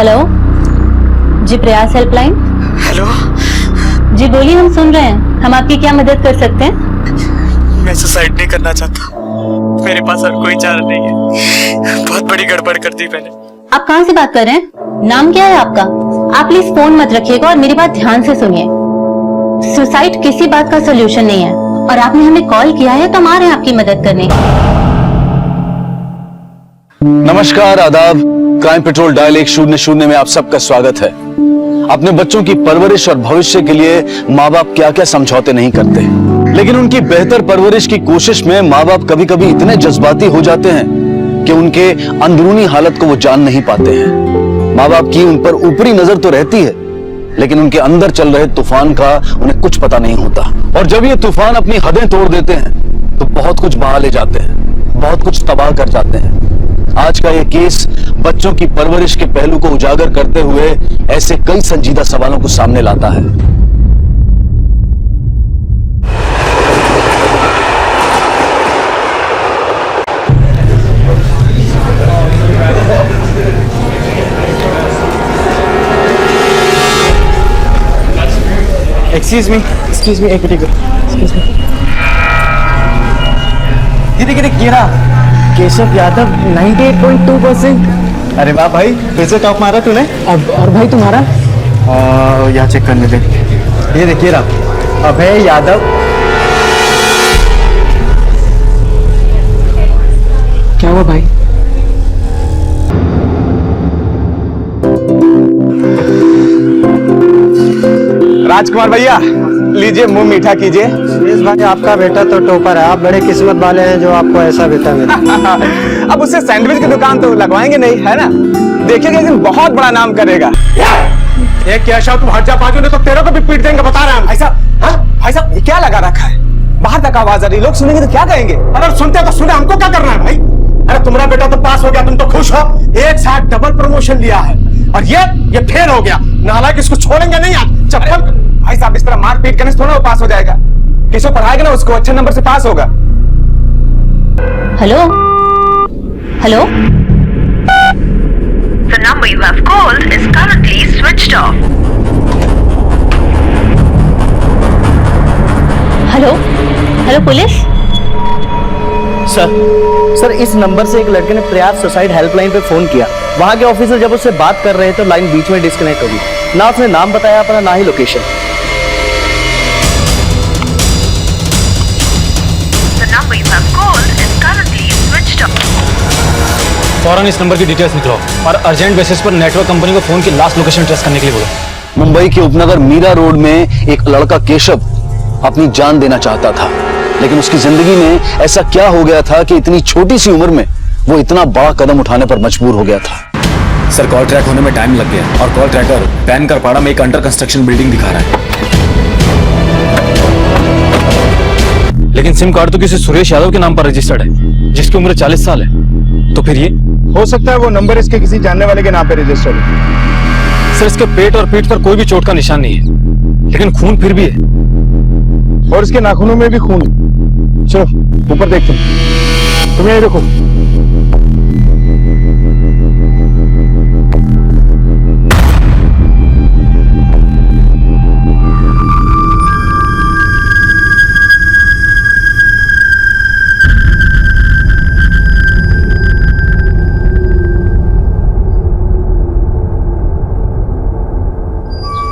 Hello जी, प्रयास helpline. Hello जी बोलिए, हम सुन रहे हैं। हम आपकी क्या मदद कर सकते हैं? मैं सुसाइड नहीं करना चाहता, मेरे पास और कोई चारा नहीं है। बहुत बड़ी गड़बड़ कर दी मैंने। आप कहाँ से बात कर रहे हैं? नाम क्या है आपका? आप प्लीज फोन मत रखिएगा और मेरी बात ध्यान से सुनिए। सुसाइड किसी बात का सोल्यूशन नहीं है और आपने हमें कॉल किया है तो हम आ रहे हैं आपकी मदद करने। नमस्कार, आदाब। क्राइम पेट्रोल डायल 100 में आप सबका स्वागत है। अपने बच्चों की परवरिश और भविष्य के लिए माँ बाप क्या क्या समझौते नहीं करते, लेकिन उनकी बेहतर परवरिश की कोशिश में माँ बाप कभी कभी इतने जज्बाती हो जाते हैं कि उनके अंदरूनी हालत को वो जान नहीं पाते हैं। माँ बाप की उन पर ऊपरी नजर तो रहती है, लेकिन उनके अंदर चल रहे तूफान का उन्हें कुछ पता नहीं होता। और जब ये तूफान अपनी हदें तोड़ देते हैं तो बहुत कुछ बहा ले जाते हैं, बहुत कुछ तबाह कर जाते हैं। आज का ये केस बच्चों की परवरिश के पहलू को उजागर करते हुए ऐसे कई संजीदा सवालों को सामने लाता है। एक्सक्यूज मी, एक मिनट। ये देखिए रहा केशव यादव 98.2%। अरे वाह भाई, फिर से टॉप मारा तूने। अब और भाई तुम्हारा यहाँ चेक करने दे। ये देखिए रहा अभय यादव। क्या हुआ भाई? राजकुमार भैया, लीजिए मुंह मीठा कीजिए। सुरेश भाई, आपका बेटा तो टॉपर है। आप बड़े किस्मत वाले हैं जो आपको ऐसा बेटा मिला। अब उससे सैंडविच की दुकान तो लगवाएंगे नहीं, है ना? देखिएगा एक दिन बहुत बड़ा नाम करेगा। ये क्या शाह, तुम हट जा, बाजू ने तो तेरे को भी पीट देंगे, बता रहे हैं। भाई साहब, हाँ भाई साहब, ये क्या लगा रखा है? बाहर तक आवाज आ रही, लोग सुनेंगे तो क्या कहेंगे? अरे सुनते तो सुने, हमको क्या करना है भाई? अरे तुम्हारा बेटा तो पास हो गया, तुम तो खुश हो। एक साथ डबल प्रमोशन लिया है और ये फेल हो गया। नालायक, इसको छोड़ेंगे नहीं आज। चप्पल। भाई साहब, इस तरह मार पीट करने से थोड़ा वो पास हो जाएगा। किसको पढ़ाएगा ना, उसको अच्छे नंबर से पास होगा। Hello hello, The number you have called is currently switched off. Hello hello, police. Sir इस नंबर से एक लड़के ने प्रयास सुसाइड हेल्पलाइन पे फोन किया। वहां के ऑफिसर जब उससे बात कर रहे थे तो लाइन बीच में डिस्कनेक्ट हो गई। ना उसने नाम बताया अपना, ना ही location. The number you have called is currently switched off. फौरन इस नंबर की डिटेल्स निकलो और अर्जेंट बेसिस पर नेटवर्क कंपनी को फोन की लास्ट लोकेशन ट्रेस करने के लिए बोलो। मुंबई के उपनगर मीरा रोड में एक लड़का केशव अपनी जान देना चाहता था, लेकिन उसकी जिंदगी में ऐसा क्या हो गया था कि इतनी छोटी सी उम्र में वो इतना बड़ा कदम उठाने पर मजबूर हो गया था। सर, कॉल ट्रैक होने में टाइम लग गया और कॉल ट्रैकर पैन करपाड़ा में एक अंडर कंस्ट्रक्शन बिल्डिंग दिखा रहा है। लेकिन सिम कार्ड तो किसी सुरेश यादव के नाम पर रजिस्टर्ड है, जिसकी उम्र 40 साल है। तो फिर ये हो सकता है वो नंबर इसके किसी जानने वाले के नाम पे रजिस्टर्ड है। सर, इसके पेट और पीठ पर कोई भी चोट का निशान नहीं है, लेकिन खून फिर भी है। और इसके नाखूनों में भी खून है। चलो ऊपर देखते हैं। तुम यही देखो।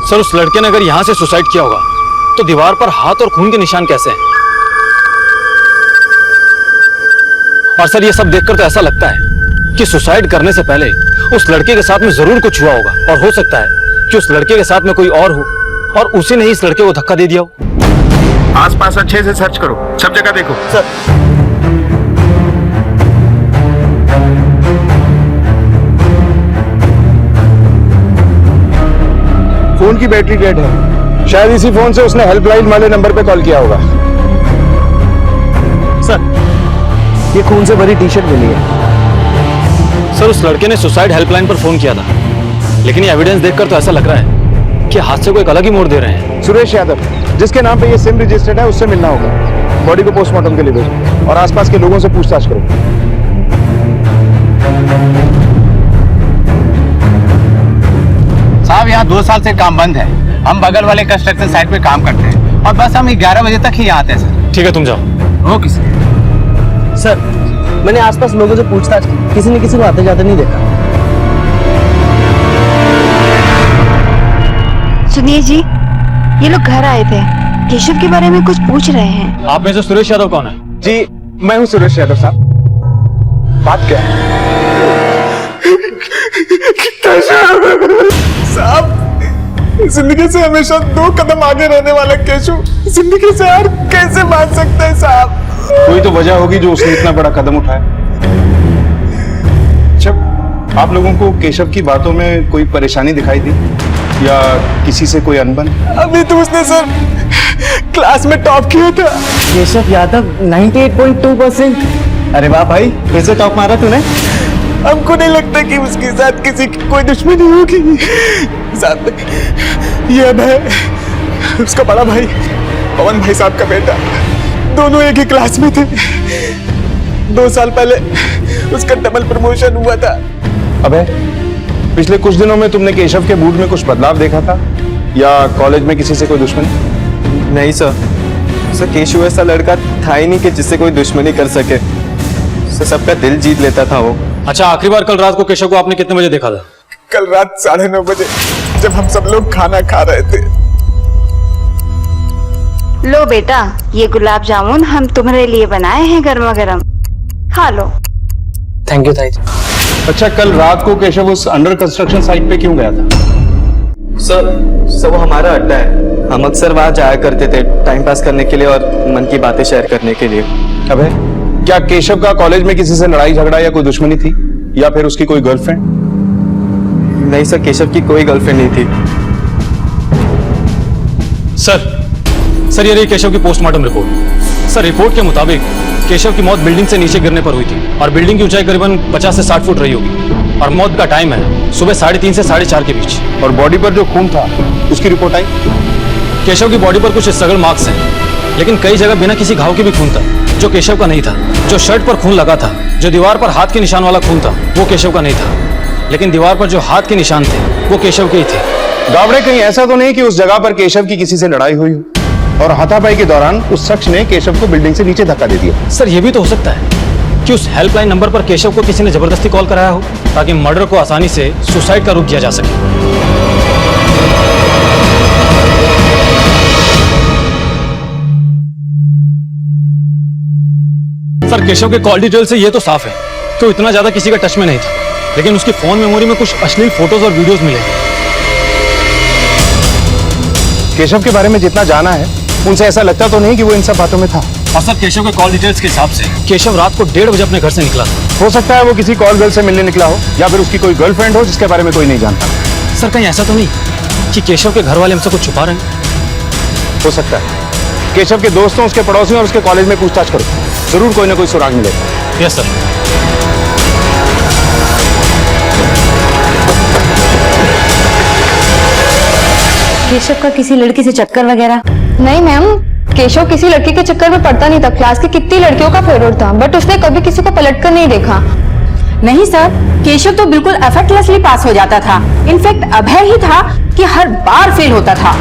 सर, उस लड़के ने अगर यहां से सुसाइड किया होगा तो दीवार पर हाथ और खून के निशान कैसे हैं? और सर, ये सब देखकर तो ऐसा लगता है कि सुसाइड करने से पहले उस लड़के के साथ में जरूर कुछ हुआ होगा, और हो सकता है कि उस लड़के के साथ में कोई और हो और उसी ने ही इस लड़के को धक्का दे दिया हो। आसपास अच्छे से सर्च करो, सब जगह देखो। सर, फोन की बैटरी डेड है। शायद इसी फोन से उसने हेल्पलाइन वाले नंबर पे कॉल किया होगा। सर ये खून से भरी टी शर्ट मिली है। सर, उस लड़के ने सुसाइड हेल्पलाइन पर फोन किया था, लेकिन ये एविडेंस देखकर तो ऐसा लग रहा है कि हादसे को एक अलग ही मोड़ दे रहे हैं। सुरेश यादव, जिसके नाम पे ये सिम रजिस्टर्ड है, उससे मिलना होगा। बॉडी को पोस्टमार्टम के लिए भेजो और आसपास के लोगों से पूछताछ करो। यहाँ 2 साल से काम बंद है। हम बगल वाले कंस्ट्रक्शन साइट पे काम करते हैं और बस हम 11 बजे तक ही यहाँ आते हैं सर। ठीक है, तुम जाओ। Okay sir. सर मैंने आसपास लोगों से पूछताछ की, किसी ने किसी को आते जाते नहीं देखा। सुनिए जी, ये लोग घर आए थे, केशव के बारे में कुछ पूछ रहे हैं। आप में से सुरेश यादव कौन है? जी मैं हूँ सुरेश यादव साहब। बात क्या है? साहब जिंदगी से हमेशा 2 कदम आगे रहने वाला केशव जिंदगी से यार कैसे भाग सकते हैं साहब? कोई तो वजह होगी जो उसने इतना बड़ा कदम उठाया। जब आप लोगों को केशव की बातों में कोई परेशानी दिखाई दी या किसी से कोई अनबन? अभी तो उसने सर क्लास में टॉप किया था। केशव यादव 98.2%। अरे वाह भाई, फिर से टॉप मारा तूने। हमको नहीं लगता कि उसके साथ किसी की कोई दुश्मनी होगी। साथ ये अभय, उसका बड़ा भाई पवन भाई साहब का बेटा, दोनों एक ही क्लास में थे। 2 साल पहले उसका डबल प्रमोशन हुआ था। अबे, पिछले कुछ दिनों में तुमने केशव के मूड में कुछ बदलाव देखा था या कॉलेज में किसी से कोई दुश्मनी? नहीं सर, केशव ऐसा लड़का था ही नहीं कि जिससे कोई दुश्मनी कर सके। सबका दिल जीत लेता था वो। अच्छा, आखिरी बार कल रात को केशव को आपने कितने बजे देखा था? कल रात 9:30 बजे जब हम सब लोग खाना खा रहे थे। लो बेटा, ये गुलाब जामुन हम तुम्हारे लिए बनाए हैं गर्मा गर्म, खा लो। थैंक यू ताई। अच्छा, कल रात को केशव उस अंडर कंस्ट्रक्शन साइट पे क्यों गया था? सर वो हमारा अड्डा है। हम अक्सर वहाँ जाया करते थे टाइम पास करने के लिए और मन की बातें शेयर करने के लिए। अबे, क्या केशव का कॉलेज में किसी से लड़ाई झगड़ा या कोई दुश्मनी थी या फिर उसकी कोई गर्लफ्रेंड? नहीं सर, केशव की कोई गर्लफ्रेंड नहीं थी। सर ये रही केशव की पोस्टमार्टम रिपोर्ट। सर, रिपोर्ट के मुताबिक केशव की मौत बिल्डिंग से नीचे गिरने पर हुई थी और बिल्डिंग की ऊंचाई करीबन 50 से 60 फुट रही होगी और मौत का टाइम है सुबह 3:30 से 4:30 के बीच। और बॉडी पर जो खून था उसकी रिपोर्ट आई? केशव की बॉडी पर कुछ स्ट्रगल मार्क्स हैं, लेकिन कई जगह बिना किसी घाव के भी खून था जो केशव का नहीं था। जो शर्ट पर खून लगा था, जो दीवार पर हाथ के निशान वाला खून था, वो केशव का नहीं था, लेकिन दीवार पर जो हाथ के निशान थे वो केशव के ही थे। गावड़े, कहीं ऐसा तो नहीं कि उस जगह पर केशव की किसी से लड़ाई हुई हो और हाथापाई के दौरान उस शख्स ने केशव को बिल्डिंग से नीचे धक्का दे दिया? सर, ये भी तो हो सकता है कि उस हेल्पलाइन नंबर पर केशव को किसी ने जबरदस्ती कॉल कराया हो ताकि मर्डर को आसानी से सुसाइड का रुख किया जा सके। सर, केशव के कॉल डिटेल से ये तो साफ है कि वो इतना ज्यादा किसी का टच में नहीं था, लेकिन उसकी फोन मेमोरी में कुछ अश्लील फोटोज और वीडियोस मिले। केशव के बारे में जितना जाना है उनसे ऐसा लगता तो नहीं कि वो इन सब बातों में था। और सर, केशव के कॉल डिटेल्स के हिसाब से केशव रात को 1:30 बजे अपने घर से निकला था। हो सकता है वो किसी कॉल गर्ल से मिलने निकला हो या फिर उसकी कोई गर्लफ्रेंड हो जिसके बारे में कोई नहीं जानता। सर, कहीं ऐसा तो नहीं कि केशव के घर वाले हमसे कुछ छुपा रहे हैं? हो सकता है। केशव के दोस्तों, उसके पड़ोसियों और उसके कॉलेज में पूछताछ करो, जरूर कोई ना कोई सुराग मिलेगा। Yes sir. केशव का किसी लड़की से चक्कर वगैरह? नहीं मैम, केशव किसी लड़की के चक्कर में पड़ता नहीं था। क्लास की कितनी लड़कियों का फेवरेट था, बट उसने कभी किसी को पलट कर नहीं देखा। नहीं सर, केशव तो बिल्कुल एफर्टलेसली पास हो जाता था। इनफैक्ट अभय ही था कि हर बार फेल होता था।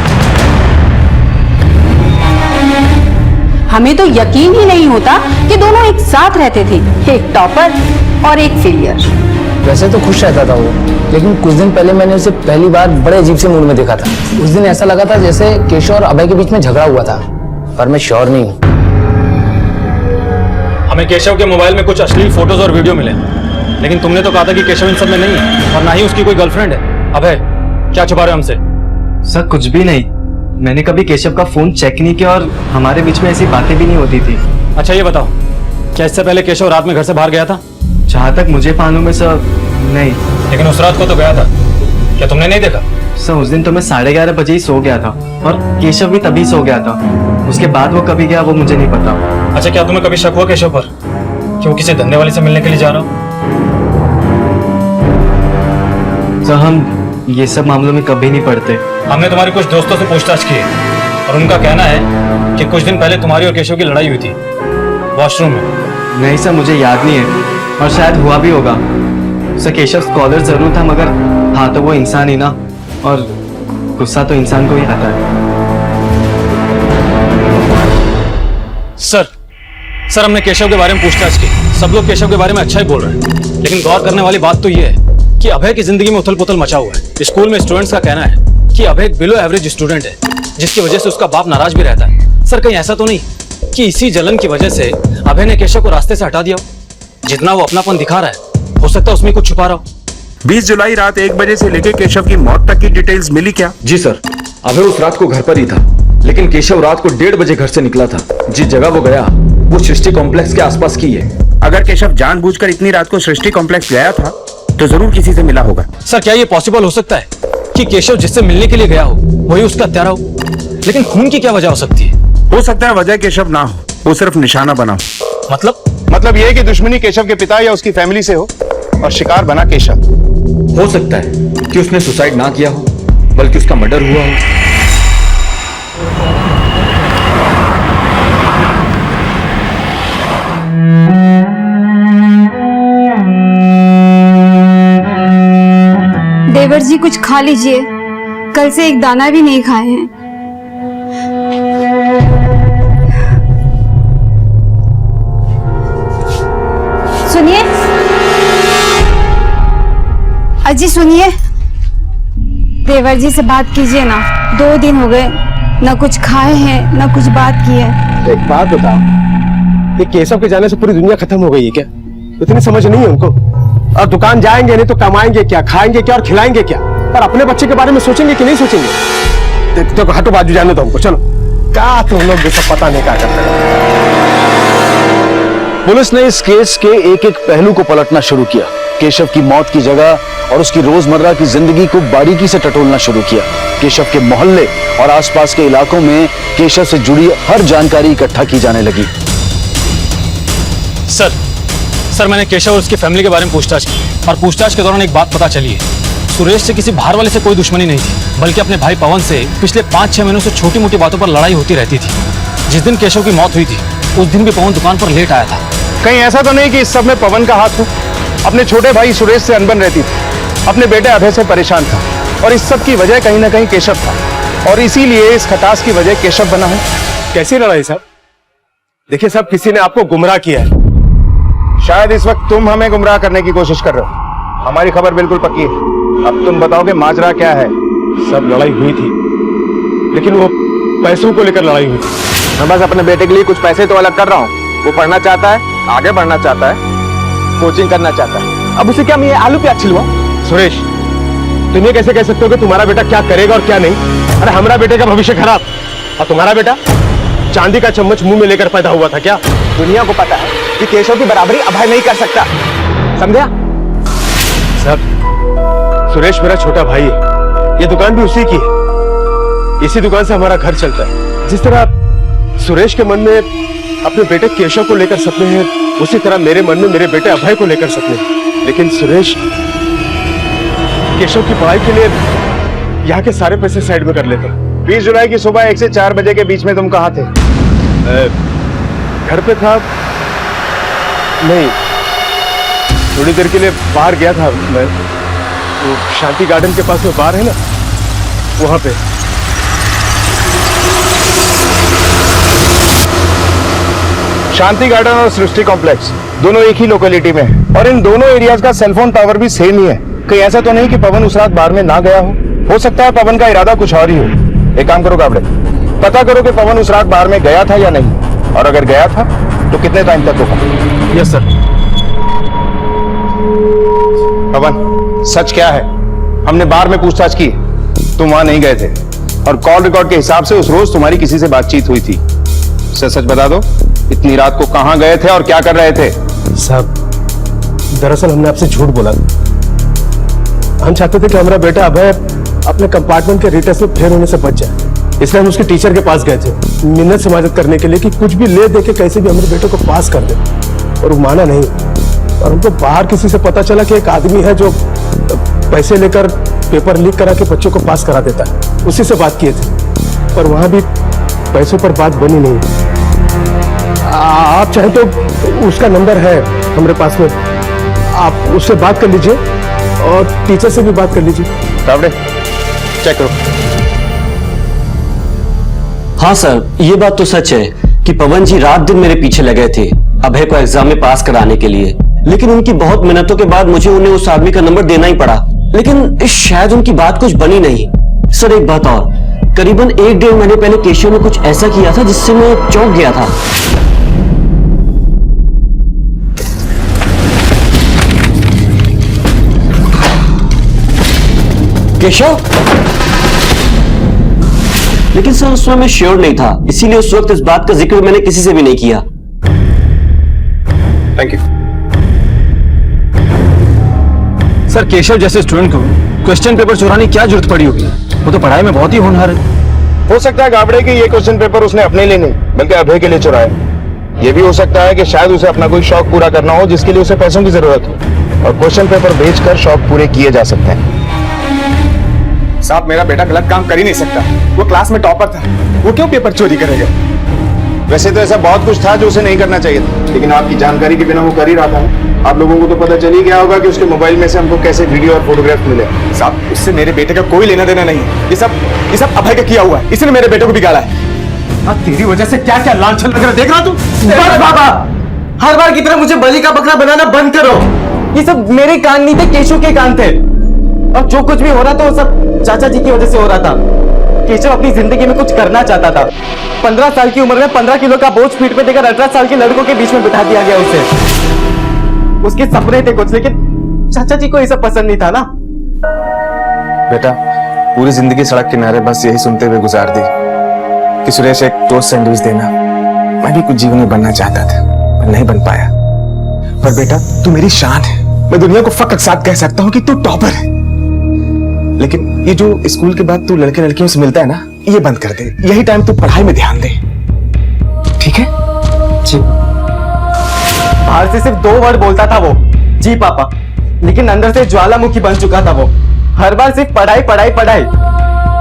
हमें तो यकीन ही नहीं होता कि दोनों एक साथ रहते थे, एक टॉपर और एक फेलियर। वैसे तो खुश रहता था वो, लेकिन कुछ दिन पहले मैंने उसे पहली बार बड़े अजीब से मूड में देखा था। उस दिन ऐसा लगा था जैसे केशव और अभय के बीच में झगड़ा हुआ था, पर मैं श्योर नहीं हूँ। हमें केशव के मोबाइल में कुछ अश्लील फोटोज और वीडियो मिले, लेकिन तुमने तो कहा था कि केशव इन सब में नहीं है और ना ही उसकी कोई गर्लफ्रेंड है। अभय, क्या छुपा रहे हो हमसे? सर कुछ भी नहीं, मैंने कभी केशव का फोन चेक नहीं किया और हमारे बीच में ऐसी बातें भी नहीं होती थी। अच्छा ये बताओ, क्या इससे पहले केशव रात में घर से बाहर गया था? जहाँ तक मुझे मालूम है सर, नहीं। लेकिन उस रात को तो गया था, क्या तुमने नहीं देखा? सर उस दिन तो मैं 11:30 बजे ही सो गया था और केशव भी तभी सो गया था। उसके बाद वो कभी गया वो मुझे नहीं पता। अच्छा, क्या तुम्हें कभी शक हुआ केशव पर कि वो किसी धंधे वाले से मिलने के लिए जा रहा हो? सर हम ये सब मामलों में कभी नहीं पड़ते। हमने तुम्हारे कुछ दोस्तों से पूछताछ की है और उनका कहना है कि कुछ दिन पहले तुम्हारी और केशव की लड़ाई हुई थी वॉशरूम में। नहीं सर, मुझे याद नहीं है और शायद हुआ भी होगा। सर केशव स्कॉलर जरूर था, मगर हाँ तो वो इंसान ही ना, और गुस्सा तो इंसान को ही आता है। सर हमने केशव के बारे में पूछताछ की। सब लोग केशव के बारे में अच्छा ही बोल रहे हैं, लेकिन गौर करने वाली बात तो ये है कि अभय की जिंदगी में उथल पुथल मचा हुआ है। स्कूल में स्टूडेंट्स का कहना है कि अभय एक बिलो एवरेज स्टूडेंट है, जिसकी वजह से उसका बाप नाराज भी रहता है। सर कहीं ऐसा तो नहीं कि इसी जलन की वजह से अभय ने केशव को रास्ते से हटा दिया हो? जितना वो अपनापन दिखा रहा है, हो सकता है उसमें कुछ छुपा रहा हो। 20 जुलाई रात 1 बजे से लेकर केशव की मौत तक की डिटेल्स मिली क्या? जी सर, अभय उस रात को घर पर ही था, लेकिन केशव रात को 1:30 बजे घर से निकला था। जिस जगह वो गया वो सृष्टि कॉम्प्लेक्स के आसपास की है। अगर केशव जानबूझकर इतनी रात को सृष्टि कॉम्प्लेक्स गया था तो जरूर किसी से मिला होगा। सर क्या ये पॉसिबल हो सकता है कि केशव जिससे मिलने के लिए गया हो वही उसका हत्यारा हो? लेकिन खून की क्या वजह हो सकती है? हो सकता है वजह केशव ना हो, वो सिर्फ निशाना बना हो। मतलब ये कि दुश्मनी केशव के पिता या उसकी फैमिली से हो और शिकार बना केशव। हो सकता है कि उसने सुसाइड ना किया हो, बल्कि उसका मर्डर हुआ हो। देवर जी कुछ खा लीजिए, कल से एक दाना भी नहीं खाए हैं। सुनिए अजी, सुनिए, देवर जी से बात कीजिए ना। 2 दिन हो गए, ना कुछ खाए हैं ना कुछ बात की है। एक बात बताओ, ये केशव के जाने से पूरी दुनिया खत्म हो गई है क्या? इतनी समझ नहीं है उनको। और दुकान जाएंगे नहीं तो कमाएंगे क्या, खाएंगे क्या और खिलाएंगे क्या? और अपने बच्चे के बारे में सोचेंगे कि नहीं सोचेंगे? तो हटो, बाजू जाने दो हमको, चलो। क्या तुम लोग भी सब पता नहीं क्या करते हो। पुलिस ने इस केस के एक एक पहलू को पलटना शुरू किया। केशव की मौत की जगह और उसकी रोजमर्रा की जिंदगी को बारीकी से टटोलना शुरू किया। केशव के मोहल्ले और आसपास के इलाकों में केशव से जुड़ी हर जानकारी इकट्ठा की जाने लगी। सर मैंने केशव और उसकी फैमिली के बारे में पूछताछ की, और पूछताछ के दौरान एक बात पता चली है। सुरेश से किसी बाहर वाले से कोई दुश्मनी नहीं थी, बल्कि अपने भाई पवन से पिछले 5-6 महीनों से छोटी मोटी बातों पर लड़ाई होती रहती थी। जिस दिन केशव की मौत हुई थी उस दिन भी पवन दुकान पर लेट आया था। कहीं ऐसा तो नहीं कि इस सब में पवन का हाथ हो? अपने छोटे भाई सुरेश से अनबन रहती थी, अपने बेटे अभय से परेशान था, और इस सब की वजह कहीं ना कहीं केशव था, और इसीलिए इस खटास की वजह केशव बना है। कैसी लड़ाई साहब? देखिए साहब, किसी ने आपको गुमराह किया है। शायद इस वक्त तुम हमें गुमराह करने की कोशिश कर रहे हो। हमारी खबर बिल्कुल पक्की है। अब तुम बताओगे माजरा क्या है? सब लड़ाई हुई थी, लेकिन वो पैसों को लेकर लड़ाई हुई थी। मैं बस अपने बेटे के लिए कुछ पैसे तो अलग कर रहा हूँ। वो पढ़ना चाहता है, आगे बढ़ना चाहता है, कोचिंग करना चाहता है। अब उसे क्या मैं आलू प्याज छिलवा? सुरेश, तुम ये कैसे कह सकते हो कि तुम्हारा बेटा क्या करेगा और क्या नहीं? अरे हमारा बेटे का भविष्य खराब, और तुम्हारा बेटा चांदी का चम्मच मुंह में लेकर पैदा हुआ था क्या? दुनिया को पता है कि केशव की बराबरी अभय नहीं कर सकता, समझा? सर, सुरेश मेरा छोटा भाई है, ये दुकान भी उसी की है। इसी दुकान से हमारा घर चलता है। जिस तरह सुरेश के मन में अपने बेटे केशव को लेकर सपने हैं, उसी तरह मेरे मन में मेरे बेटे अभय को लेकर सपने हैं। लेकिन सुरेश केशव की पढ़ाई के लिए यहाँ के सारे पैसे साइड में कर लेता। 20 जुलाई की सुबह 1 से 4 बजे के बीच में तुम कहाँ थे? घर पे था। नहीं, थोड़ी देर के लिए बाहर गया था मैं। वो शांति गार्डन के पास में बार है ना, वहां पे। शांति गार्डन और सृष्टि कॉम्प्लेक्स दोनों एक ही लोकेलिटी में है, और इन दोनों एरियाज का सेलफोन टावर भी सेम ही है। कहीं ऐसा तो नहीं कि पवन उस रात बार में ना गया हो सकता है पवन का इरादा कुछ और ही हो। एक काम करो गाबड़े, पता करो कि पवन उस रात बार में गया था या नहीं, और अगर गया था तो कितने टाइम तक रुका। Yes sir. पवन, सच क्या है? हमने बार में पूछताछ की, तुम वहां नहीं गए थे, और कॉल रिकॉर्ड के हिसाब से उस रोज तुम्हारी किसी से बातचीत हुई थी। सच बता दो, इतनी रात को कहां गए थे और क्या कर रहे थे? साहब, दरअसल हमने आपसे झूठ बोला। हम चाहते थे कि हमारा बेटा अभय अपने कंपार्टमेंट के रिटेस्ट में फेल होने से बच जाए, इसलिए हम उसके टीचर के पास गए थे मिन्नत से मदद करने के लिए कि कुछ भी ले दे के कैसे भी हमारे बेटे को पास कर दे, और वो माना नहीं। और हमको बाहर किसी से पता चला कि एक आदमी है जो पैसे लेकर पेपर लीक करा के बच्चों को पास करा देता है, उसी से बात किए थे, पर वहां भी पैसों पर बात बनी नहीं। आप चाहे तो उसका नंबर है हमारे पास में, आप उससे बात कर लीजिए और टीचर से भी बात कर लीजिए। चेक करो। हाँ सर, ये बात तो सच है कि पवन जी रात दिन मेरे पीछे लगे थे अभय को एग्जाम में पास कराने के लिए, लेकिन उनकी बहुत मेहनतों के बाद मुझे उन्हें उस आदमी का नंबर देना ही पड़ा। लेकिन शायद उनकी बात कुछ बनी नहीं। सर एक बात और, करीबन 1-1.5 महीने पहले केशव ने कुछ ऐसा किया था जिससे मैं चौंक गया था। केशव? लेकिन सर उस समय मैं श्योर नहीं था, इसीलिए उस वक्त इस बात का जिक्र मैंने किसी से भी नहीं किया। Thank you. सर केशव जैसे स्टूडेंट को क्वेश्चन पेपर चुराने की क्या जरूरत पड़ी होगी? वो तो पढ़ाई में बहुत ही होनहार है। हो सकता है गाबड़े कि ये क्वेश्चन पेपर उसने अपने लिए नहीं बल्कि अभय के लिए चुराया। ये भी हो सकता है कि शायद उसे अपना कोई शौक पूरा करना हो जिसके लिए उसे पैसों की जरूरत हो, और क्वेश्चन पेपर बेचकर शौक पूरे किए जा सकते हैं। साहब मेरा बेटा गलत काम कर ही नहीं सकता, वो क्लास में टॉपर था, वो क्यों पेपर चोरी करेगा? वैसे तो ऐसा बहुत कुछ था जो उसे नहीं करना चाहिए था, लेकिन आपकी जानकारी के बिना वो कर ही रहा था। आप लोगों को तो पता चल ही गया होगा कि उसके मोबाइल में से हमको कैसे वीडियो और फोटोग्राफ मिले। साहब उससे मेरे बेटे का कोई लेना देना नहीं है, ये सब अभय का किया हुआ है, इसने मेरे बेटे को बिगाड़ा है। तेरी वजह से क्या क्या लांछन लग रहा, देख रहा तू? बस बाबा, हर बार की तरह मुझे बलि का बकरा बनाना बंद करो। ये सब मेरे कान नहीं थे, केशव के कान थे, और जो कुछ भी हो रहा था वो सब चाचा जी की वजह से हो रहा था। केशव अपनी जिंदगी में कुछ करना चाहता था। 15 साल की उम्र में 15 किलो का बोझ पीठ पे देकर 18 साल के लड़कों के बीच में बिठा दिया गया उसे। उसके सपने थे कुछ, लेकिन चाचा जी को ये सब पसंद नहीं था ना। बेटा पूरी जिंदगी सड़क किनारे बस यही सुनते हुए गुजार दी कि सुरेश एक टोस्ट सैंडविच देना। मैं भी कुछ जीवन में बनना चाहता था पर नहीं बन पाया। पर बेटा तू मेरी शान है, मैं दुनिया को फख्र के साथ कह सकता हूँ कि तू टॉपर है। लेकिन ये जो स्कूल के बाद तू लड़के लड़कियों से मिलता है ना, ये बंद कर दे। यही टाइम तू पढ़ाई में ध्यान दे, ठीक है? जी। बाहर से सिर्फ 2 वर्ड बोलता था वो, जी पापा, लेकिन अंदर से ज्वालामुखी बन चुका था वो। हर बार सिर्फ पढ़ाई पढ़ाई पढ़ाई।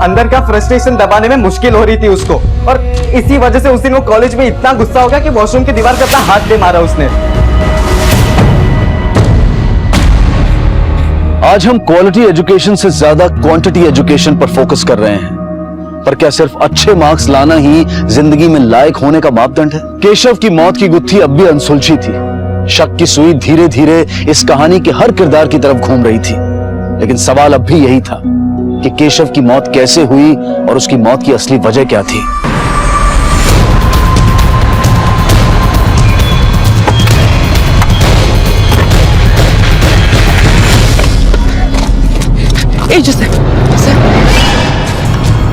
अंदर का फ्रस्ट्रेशन दबाने में मुश्किल हो रही थी उसको, और इसी वजह से उस दिन वो कॉलेज में इतना गुस्सा हो गया कि वॉशरूम की दीवार पे अपना हाथ दे मारा उसने। आज हम क्वालिटी एजुकेशन से ज्यादा क्वांटिटी एजुकेशन पर फोकस कर रहे हैं। पर क्या सिर्फ अच्छे मार्क्स लाना ही जिंदगी में लायक होने का मापदंड है? केशव की मौत की गुत्थी अब भी अनसुलझी थी। शक की सुई धीरे धीरे इस कहानी के हर किरदार की तरफ घूम रही थी, लेकिन सवाल अब भी यही था कि केशव की मौत कैसे हुई और उसकी मौत की असली वजह क्या थी।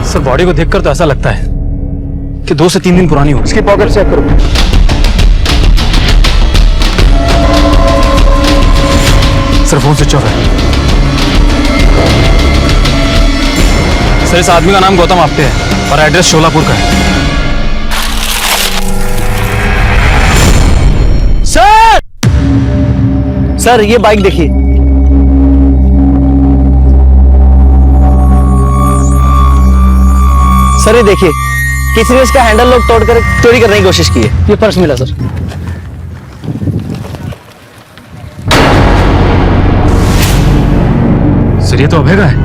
सर बॉडी को देखकर तो ऐसा लगता है कि 2 से 3 दिन पुरानी हो। इसकी पॉकेट चेक करो। सर फोन स्विच ऑफ है। सर इस आदमी का नाम गौतम आप्टे है और एड्रेस शोलापुर का है। सर ये बाइक देखिए। सर ये देखिए, किसी ने इसका हैंडल लॉक तोड़कर चोरी करने की कोशिश की है। ये पर्स मिला सर। सर ये तो अभय का है।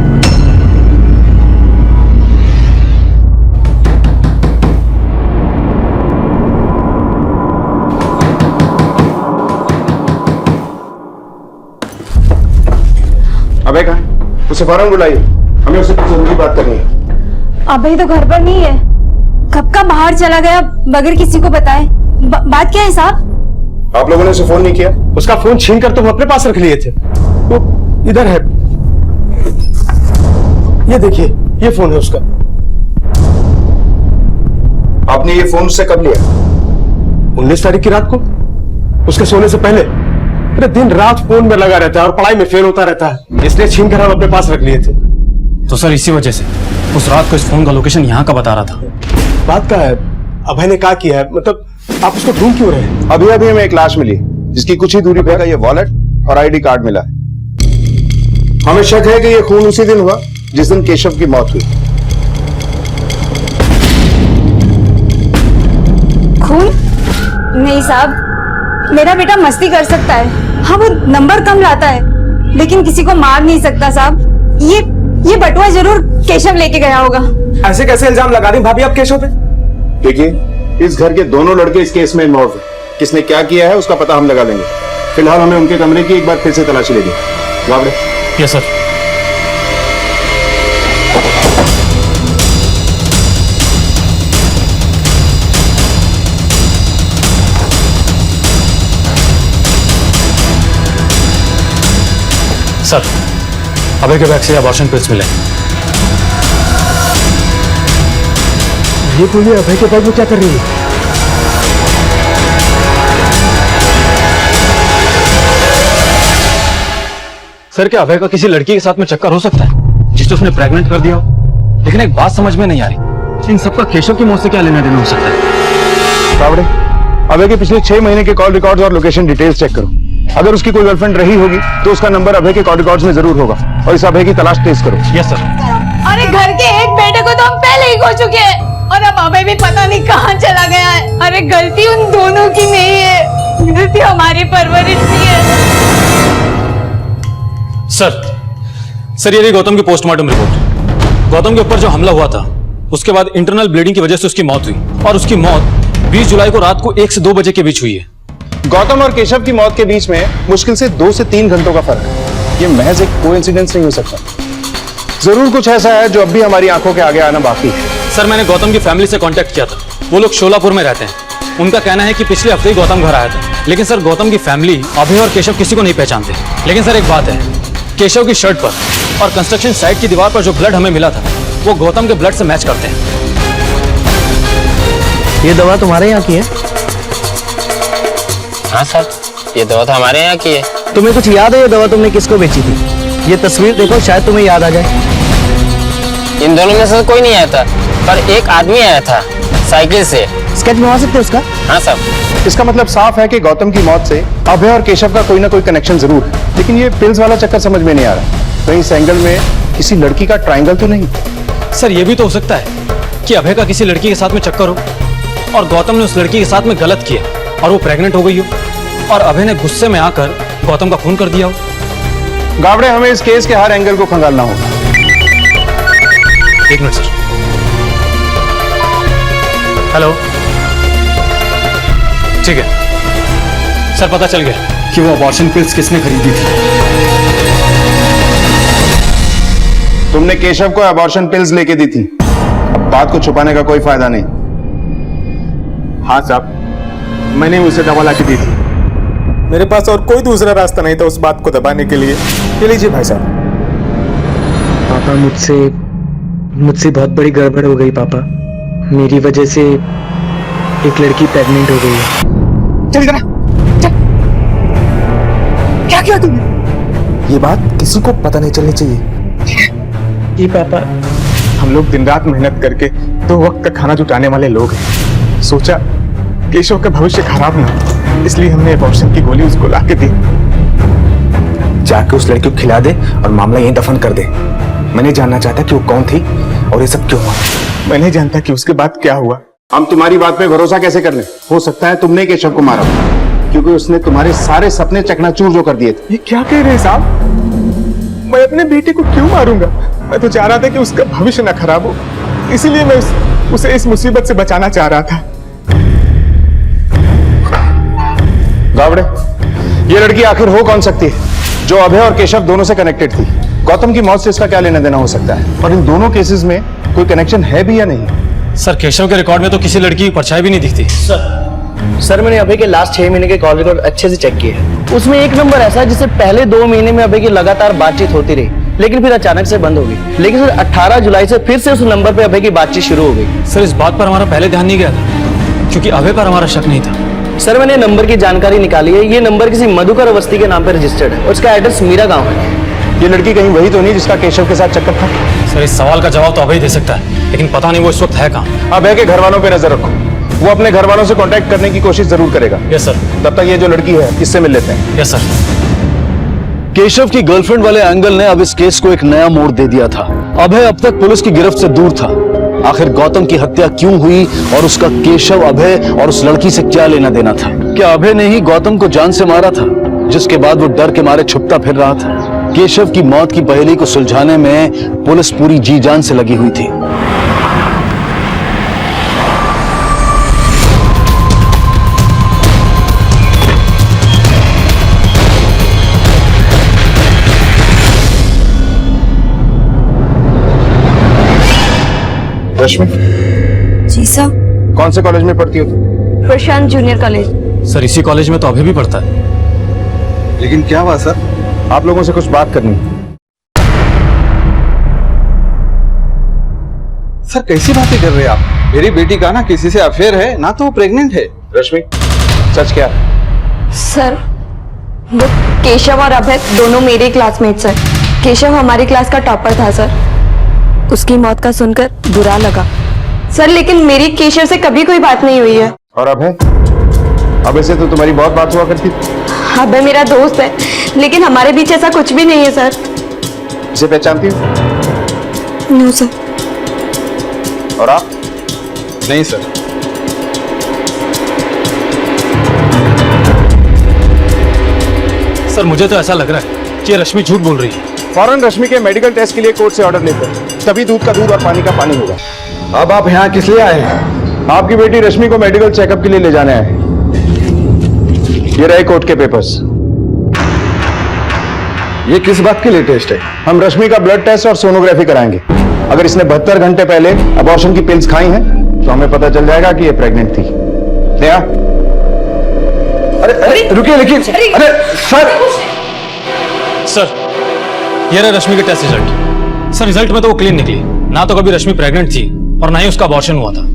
अबे कहाँ है? उसे फौरन बुलाइए, हमें उससे कुछ जरूरी बात करनी है। अभय तो घर पर नहीं है, कब का बाहर चला गया बगैर किसी को बताए। बात क्या है साहब? आप लोगों ने उसे फोन नहीं किया? उसका फोन छीन कर तुम अपने पास रख लिए थे। वो इधर है, ये देखिए, ये फोन है उसका। आपने ये फोन उससे कब लिया? 19 तारीख की रात को, उसके सोने से पहले। अरे दिन रात फोन में लगा रहता है और पढ़ाई में फेल होता रहता है, इसलिए छीन कर हम अपने पास रख लिए थे। तो सर इसी वजह से उस रात को इस फोन का लोकेशन यहाँ का बता रहा था। बात क्या है? अभय ने क्या किया है? मतलब आप उसको ढूंढ क्यों रहे हैं? अभी अभी हमें एक लाश मिली जिसकी कुछ ही दूरी पर ये वॉलेट और आईडी कार्ड मिला है। हमें शक है कि ये खून उसी दिन हुआ जिस दिन केशव की मौत हुई। खून? नहीं साहब, मेरा बेटा मस्ती कर सकता है। हाँ वो नंबर कम लाता है, लेकिन किसी को मार नहीं सकता साहब। ये बटुआ जरूर केशव लेके गया होगा। ऐसे कैसे इल्जाम लगा दी भाभी आप केशव पे? देखिए, इस घर के दोनों लड़के इस केस में इन्वॉल्व हैं। किसने क्या किया है उसका पता हम लगा लेंगे। फिलहाल हमें उनके कमरे की एक बार फिर से तलाशी लेगी। Gawde. Yes sir. Sir, Abhay के बैग से अबॉर्शन पिल्स मिले। ये गोली अभय के बैग में क्या कर रही है? सर, क्या अभय का किसी लड़की के साथ में चक्कर हो सकता है जिससे उसने प्रेग्नेंट कर दिया हो? लेकिन एक बात समझ में नहीं आ रही, इन सबका केशव की मौत से क्या लेना देना हो सकता है? गावड़े, अभय के पिछले 6 महीने के कॉल रिकॉर्ड्स और लोकेशन डिटेल्स चेक करो। अगर उसकी कोई गर्लफ्रेंड रही होगी तो उसका नंबर अभय के कॉल रिकॉर्ड्स में जरूर होगा और इस अभय की तलाश तेज करो। Yes sir. अरे घर के एक बेटे को तो हम पहले ही खो चुके हैं और अब अभय भी पता नहीं कहाँ चला गया है। अरे गलती उन दोनों की नहीं है, गलती हमारी परवरिश की है। सर ये रही गौतम की पोस्टमार्टम रिपोर्ट। गौतम के ऊपर जो हमला हुआ था उसके बाद इंटरनल ब्लीडिंग की वजह से उसकी मौत हुई और उसकी मौत 20 जुलाई को रात को 1 से 2 बजे के बीच हुई है। गौतम और केशव की मौत के बीच में मुश्किल से 2 से 3 घंटों का फर्क है। ये महज एक कोइंसिडेंस नहीं हो सकता। जरूर कुछ ऐसा है जो अब भी हमारी आंखों के आगे आना बाकी है। सर, मैंने गौतम की फैमिली से कांटेक्ट किया था। वो लोग शोलापुर में रहते हैं। उनका कहना है कि पिछले हफ्ते ही गौतम घर आया था। लेकिन सर, गौतम की फैमिली अभय और केशव किसी को नहीं पहचानते। लेकिन सर, एक बात है, केशव की शर्ट पर और कंस्ट्रक्शन साइट की दीवार पर जो ब्लड हमें मिला था वो गौतम के ब्लड से मैच करते हैं। ये दवा तुम्हारे यहाँ की है? हाँ सर, ये दवा तो हमारे यहाँ की है। तुम्हें कुछ याद है ये दवा तुमने किसको बेची थी? ये तस्वीर देखो, शायद तुम्हें याद आ जाए। इन दोनों में से कोई नहीं आया था, पर एक आदमी आया था साइकिल से। स्केच बनवा सकते हो उसका? हाँ सर। इसका मतलब साफ है कि गौतम की मौत से अभय और केशव का कोई ना कोई कनेक्शन जरूर है। लेकिन ये पिल्स वाला चक्कर समझ में नहीं आ रहा। कहीं इस एंगल में किसी लड़की का ट्रायंगल तो नहीं? सर, ये भी तो हो सकता है कि अभय का किसी लड़की के साथ में चक्कर हो और गौतम ने उस लड़की के साथ में गलत किया और वो प्रेग्नेंट हो गई हो और अभय ने गुस्से में आकर गौतम का खून कर दिया हो। गावड़े, हमें इस केस के हर एंगल को खंगालना होगा। 1 मिनट सर। हेलो, ठीक है सर, पता चल गया कि वो अबॉर्शन पिल्स किसने खरीदी थी। तुमने केशव को अबॉर्शन पिल्स लेके दी थी। अब बात को छुपाने का कोई फायदा नहीं। हाँ साहब, मैंने उसे दवा ला के दी थी। मेरे पास और कोई दूसरा रास्ता नहीं था उस बात को दबाने के लिए। ये लीजिए भाई साहब। पापा, मुझसे बहुत बड़ी गड़बड़ हो गई पापा। मेरी वजह से एक लड़की प्रेग्नेंट हो गई है। चल जरा, चल। क्या किया तुमने? ये बात किसी को पता नहीं चलनी चाहिए। जी पापा। हम लोग दिन रात मेहनत करके 2 वक्त का खाना जुटाने वाले लोग हैं। सोचा केशव का भविष्य खराब ना हो, इसलिए हमने अबॉर्शन की गोली उसको ला के दी। जाके उस लड़की को खिला दे और मामला यहीं दफन कर दे। मैं नहीं जानना चाहता कि वो कौन थी और ये सब क्यों हुआ। मैं नहीं जानता कि उसके बाद क्या हुआ। हम तुम्हारी बात पे भरोसा कैसे कर लें? हो सकता है तुमने केशव को मारा, क्योंकि उसने तुम्हारे सारे सपने चकनाचूर जो कर दिए थे। ये क्या कह रहे हैं साहब? मैं अपने बेटे को क्यों मारूंगा? मैं तो चाह रहा था कि उसका भविष्य न खराब हो, इसीलिए मैं उसे इस मुसीबत से बचाना चाह रहा था। गावड़े, ये लड़की आखिर हो कौन सकती है जो अभय और केशव दोनों से कनेक्टेड थी? गौतम की मौत से इसका क्या लेना देना हो सकता है? और इन दोनों केसेस में कोई कनेक्शन है भी या नहीं? सर, केशव के रिकॉर्ड में तो किसी लड़की की परछाई भी नहीं दिखती। सर, मैंने अभय के लास्ट 6 महीने के कॉल रिकॉर्ड अच्छे से चेक किए हैं। उसमें एक नंबर ऐसा है जिससे पहले 2 महीने में अभय की लगातार बातचीत होती रही, लेकिन फिर अचानक से बंद हो गई। लेकिन सर 18 जुलाई से फिर से उस नंबर पे अभय की बातचीत शुरू हो गई। सर, इस बात पर हमारा पहले ध्यान नहीं गया था क्योंकि अभय पर हमारा शक नहीं था। सर, मैंने नंबर की जानकारी निकाली है। ये नंबर किसी मधुकर अवस्थी के नाम पर रजिस्टर्ड है और उसका एड्रेस मीरा गांव है। ये लड़की कहीं वही तो नहीं जिसका केशव के साथ चक्कर था? सर, इस सवाल का जवाब तो अभय दे सकता है, लेकिन पता नहीं वो इस वक्त है कहाँ। अभय के घर वालों पे नजर रखो। वो अपने घर वालों से कांटेक्ट करने की कोशिश जरूर करेगा। Yes sir. तब तक ये जो लड़की है इससे मिल लेते हैं। Yes sir. केशव की गर्लफ्रेंड वाले एंगल ने अब इस केस को एक नया मोड़ दे दिया था। अभय अब तक पुलिस की गिरफ्त से दूर था। आखिर गौतम की हत्या क्यों हुई और उसका केशव, अभय और उस लड़की से क्या लेना देना था? क्या अभय ने ही गौतम को जान से मारा था, जिसके बाद वो डर के मारे छुपता फिर रहा था? केशव की मौत की पहेली को सुलझाने में पुलिस पूरी जी जान से लगी हुई थी। रश्मि, जी सर। कौन से कॉलेज में पढ़ती हो तुम? प्रशांत जूनियर कॉलेज। सर इसी कॉलेज में तो अभी भी पढ़ता है। लेकिन क्या हुआ सर? आप लोगों से कुछ बात करनी है। सर कैसी बातें कर रहे हैं आप? मेरी बेटी का ना किसी से अफेयर है, ना तो वो प्रेग्नेंट है। रश्मि, सच क्या है? सर वो केशव और अभय दोनों मेरे क्लासमेट्स हैं। केशव हमारी क्लास का टॉपर था सर। उसकी मौत का सुनकर बुरा लगा सर, लेकिन मेरी केशव से कभी कोई बात नहीं हुई है। और अभय से तो तुम्हारी बहुत बात हुआ करती थी। अभय मेरा दोस्त है, लेकिन हमारे बीच ऐसा कुछ भी नहीं है सर। इसे पहचानती हो? No sir. और आप? नहीं सर। सर मुझे तो ऐसा लग रहा है कि ये रश्मि झूठ बोल रही है। फौरन रश्मि के मेडिकल टेस्ट के लिए कोर्ट से ऑर्डर लेते हैं, तभी दूध का दूध और पानी का पानी होगा। अब आप यहाँ किस लिए आए हैं? आपकी बेटी रश्मि को मेडिकल चेकअप के लिए ले जाने आए। ये रहे कोर्ट के पेपर्स। ये किस बात के लिए टेस्ट है? हम रश्मि का ब्लड टेस्ट और सोनोग्राफी कराएंगे। अगर इसने 72 घंटे पहले अबॉर्शन की पिल्स खाई हैं तो हमें पता चल जाएगा कि ये प्रेग्नेंट थी। नेहा, अरे रुकिए, लेकिन अरे सर ये रहा रश्मि के टेस्ट रिजल्ट। सर रिजल्ट में तो वो क्लीन निकली, ना तो कभी रश्मि प्रेग्नेंट थी और ना ही उसका अबॉर्शन हुआ था।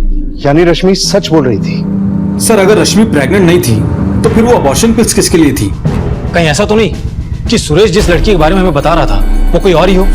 यानी रश्मि सच बोल रही थी। सर अगर रश्मि प्रेग्नेंट नहीं थी तो फिर वो अबॉर्शन पिल्स किसके लिए थी? कहीं ऐसा तो नहीं कि सुरेश जिस लड़की के बारे में हमें बता रहा था वो कोई और ही हो?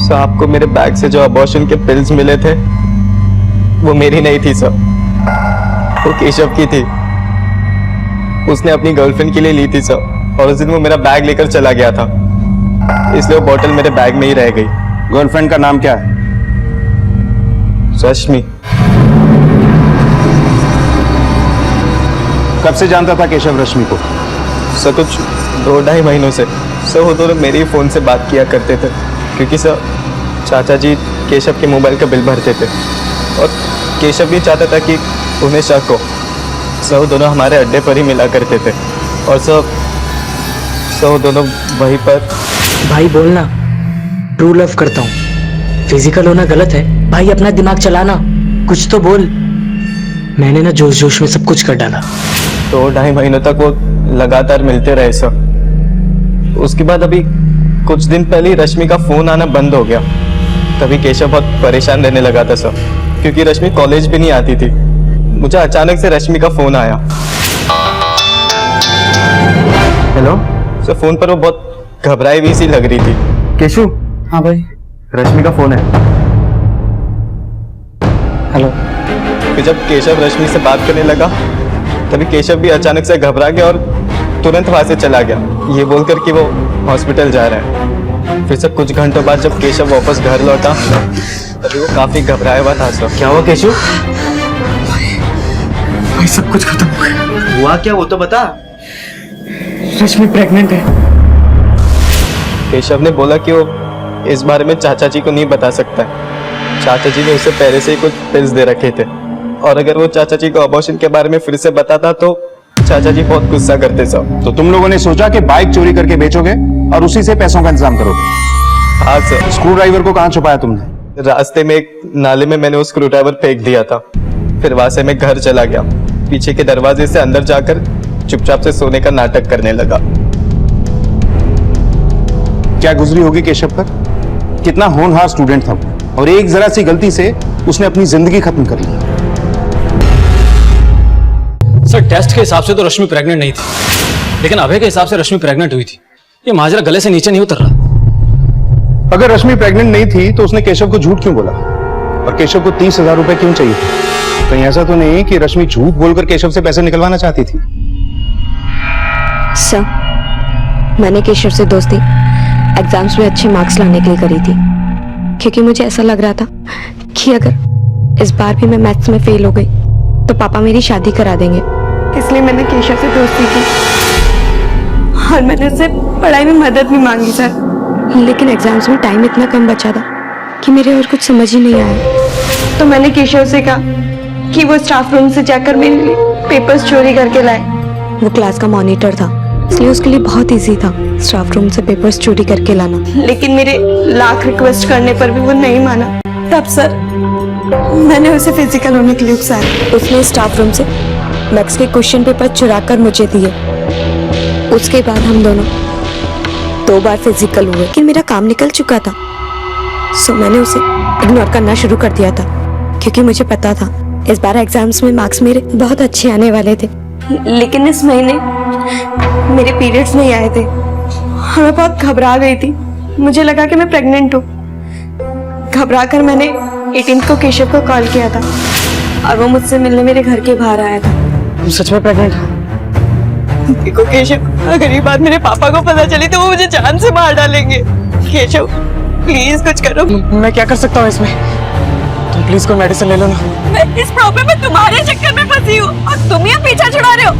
सर आपको मेरे बैग से जो अबॉर्शन के पिल्स मिले थे वो मेरी नहीं थी सर, वो केशव की थी। उसने अपनी गर्लफ्रेंड के लिए ली थी सर, और उस दिन वो मेरा बैग लेकर चला गया था, इसलिए वो बोतल मेरे बैग में ही रह गई। गर्लफ्रेंड का नाम क्या है? रश्मि। कब से जानता था केशव रश्मि को? सर कुछ 2-2.5 महीनों से। सर वो दोनों मेरे ही फोन से बात किया करते थे, क्योंकि सर चाचा जी केशव के मोबाइल का बिल भरते थे और केशव भी चाहता था कि उन्हें शक हो। सर वो दोनों हमारे अड्डे पर ही मिला करते थे और सर वो दोनों वहीं पर। भाई बोलना, ट्रू लव करता हूँ। फिजिकल होना गलत है भाई, अपना दिमाग चलाना, कुछ तो बोल। मैंने ना जोश जोश में सब कुछ कर डाला। 2-2.5 महीनों तक वो लगातार मिलते रहे सर। उसके बाद अभी कुछ दिन पहले ही रश्मि का फोन आना बंद हो गया। तभी केशव बहुत परेशान रहने लगा था सर, क्योंकि रश्मि कॉलेज भी नहीं आती थी। मुझे अचानक से रश्मि का फोन आया। हेलो सर फोन पर वो बहुत घबराई हुई सी लग रही थी। केशु? हाँ भाई, रश्मि का फोन है। हेलो। फिर जब केशव रश्मि से बात करने लगा तभी केशव भी अचानक से घबरा गया और तुरंत वहां से चला गया, ये बोलकर कि वो हॉस्पिटल जा रहा है। फिर से कुछ घंटों बाद जब केशव वापस घर लौटा तभी वो काफी घबराया हुआ था सर। क्या हुआ केशु? भाई सब कुछ खत्म हो गया। हुआ क्या वो तो बता। रश्मि प्रेग्नेंट है। केशव ने बोला कि वो इस बारे में चाचा जी को नहीं बता सकता है। चाचा जी ने उसे पहले से ही कुछ पिल्स दे रखे थे, और अगर वो चाचा जी को अबॉर्शन के बारे में फिर से बताता तो चाचा जी बहुत गुस्सा करते सब। तो तुम लोगों ने सोचा कि बाइक चोरी करके बेचोगे और उसी से पैसों का इंतजाम करोगे? हाँ सर। स्क्रू ड्राइवर को कहाँ छुपाया तुमने? रास्ते में एक नाले में मैंने वो स्क्रू ड्राइवर फेंक दिया था। फिर वहां से मैं घर चला गया, पीछे के दरवाजे से अंदर जाकर चुपचाप से सोने का नाटक करने लगा। क्या गुजरी होगी केशव पर? कितना होनहार स्टूडेंट था वो, और एक जरा सी गलती से उसने अपनी जिंदगी खत्म कर ली। सर टेस्ट के हिसाब से तो रश्मि प्रेग्नेंट नहीं थी, लेकिन अभय के हिसाब से रश्मि प्रेग्नेंट हुई थी। ये माजरा गले से नीचे नहीं उतर रहा। अगर रश्मि प्रेग्नेंट नहीं थी तो उसने केशव को झूठ क्यों बोला? और केशव को 30,000 रुपए क्यों चाहिए? कहीं ऐसा तो नहीं कि रश्मि झूठ बोलकर केशव से पैसे निकलवाना चाहती थी? सर, मैंने केशव से दोस्ती एग्जाम्स में अच्छे मार्क्स लाने के लिए करी थी, क्योंकि मुझे ऐसा लग रहा था कि अगर इस बार भी मैं मैथ्स में फेल हो गई तो पापा मेरी शादी करा देंगे। इसलिए मैंने केशव से दोस्ती की और मैंने उससे पढ़ाई में मदद भी मांगी सर। लेकिन एग्जाम्स में टाइम इतना कम बचा था कि मेरे और कुछ समझ ही नहीं आया। तो मैंने केशव से कहा कि वो स्टाफ रूम से जाकर मेरे लिए पेपर्स चोरी करके लाए। वो क्लास का मॉनिटर था, इसलिए उसके लिए बहुत इजी था स्टाफ रूम से पेपर्स चोरी करके लाना। लेकिन मेरे लाख रिक्वेस्ट करने पर भी वो नहीं माना। तब सर मैंने उसे फिजिकल होने के लिए उकसाया। उसने स्टाफ रूम से मैथ्स के क्वेश्चन पेपर चुरा कर मुझे दिए। उसके बाद हम दोनों 2 बार फिजिकल हुए, लेकिन मेरा काम निकल चुका था, सो मैंने उसे इग्नोर करना शुरू कर दिया था, क्योंकि मुझे पता था इस बार एग्जाम्स में मार्क्स मेरे बहुत अच्छे आने वाले थे। लेकिन इस महीने मेरे पीरियड्स नहीं आए थे और मैं बहुत घबरा गई थी। मुझे लगा कि मैं प्रेग्नेंट हूँ। घबरा कर मैंने 18 को केशव को कॉल किया था और वो मुझसे मिलने मेरे घर के बाहर आया था। तुम सच में प्रेग्नेंट हो? देखो केशव, अगर ये बात मेरे पापा को पता चली तो वो मुझे जान से मार डालेंगे। केशव प्लीज कुछ करो। मैं क्या कर सकता हूँ इसमें? तुम प्लीज कोई मेडिसिन ले लो ना। मैं इस प्रॉब्लम में तुम्हारे चक्कर में फंसी हूँ और तुम ही पीछा छुड़ा रहे हो।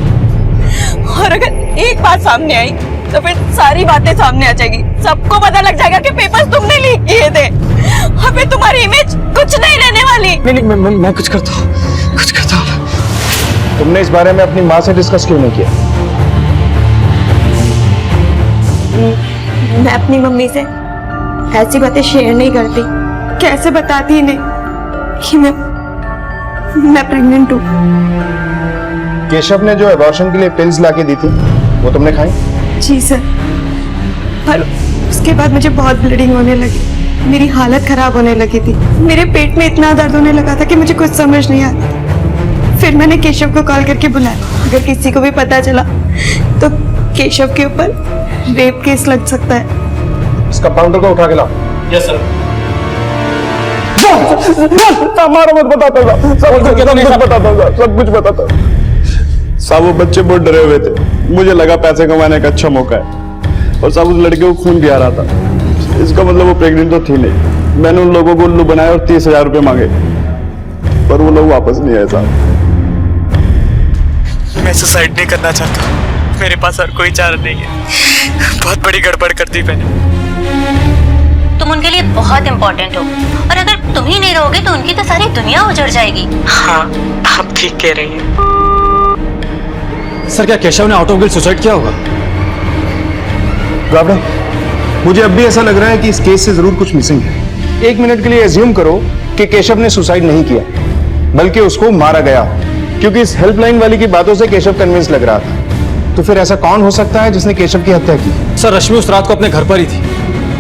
और अगर एक बात सामने आई तो फिर सारी बातें सामने आ जाएगी। सबको पता लग जाएगा कि पेपर्स तुमने लीक किए थे और फिर तुम्हारी इमेज कुछ नहीं रहने वाली। नहीं, मैं कुछ करता हूँ, कुछ करता हूँ। तुमने इस बारे में अपनी माँ से डिस्कस क्यों नहीं किया? मैं अपनी मम्मी से ऐसी बातें शेयर नहीं करती। कैसे बताती इन्हें कि मैं प्रेग्नेंट हूँ। केशव ने जो एबॉर्शन के लिए पिल्स लाके दी थी वो तुमने खाई? जी सर, पर उसके बाद मुझे बहुत ब्लीडिंग होने लगी, मेरी हालत खराब होने लगी थी। मेरे पेट में इतना दर्द होने लगा था कि मुझे कुछ समझ नहीं आता। फिर मैंने केशव को कॉल करके बुलाया। अगर किसी को भी पता चला तो केशव के ऊपर रेप केस लग सकता है। इस कंपाउंडर को उठा के लाओ। Yes sir. हमारा मत बताता था, सब कुछ बताता। साहब वो बच्चे बहुत डरे हुए थे, मुझे लगा पैसे कमाने का अच्छा मौका है, और साहब उस लड़के को खून भी आ रहा था। इसका मतलब वो प्रेग्नेंट तो थी नहीं। मैंने उन लोगों को उल्लू बनाया और 30,000 रुपए मांगे, पर वो लोग वापस नहीं आए साहब। मैं सुसाइड नहीं करना चाहता, मेरे पास और कोई चारा नहीं है। बहुत बड़ी गड़बड़ कर दी मैंने। तुम उनके लिए बहुत इम्पोर्टेंट हो, और अगर तुम ही नहीं रहोगे तो उनकी तो सारी दुनिया उजड़ जाएगी। हाँ, आप ठीक कह रही हैं। सर, क्या केशव ने आउट ऑफ गिल्ट सुसाइड किया होगा? गाबड़ा, मुझे अब भी ऐसा लग रहा है कि इस केस से जरूर कुछ मिसिंग है। 1 मिनट के लिए एज्यूम करो कि केशव ने सुसाइड नहीं किया, बल्कि उसको मारा गया, क्योंकि इस हेल्पलाइन वाली की बातों से केशव कन्विंस लग रहा था। तो फिर ऐसा कौन हो सकता है जिसने केशव की हत्या की? सर, रश्मि उस रात को अपने घर पर ही थी।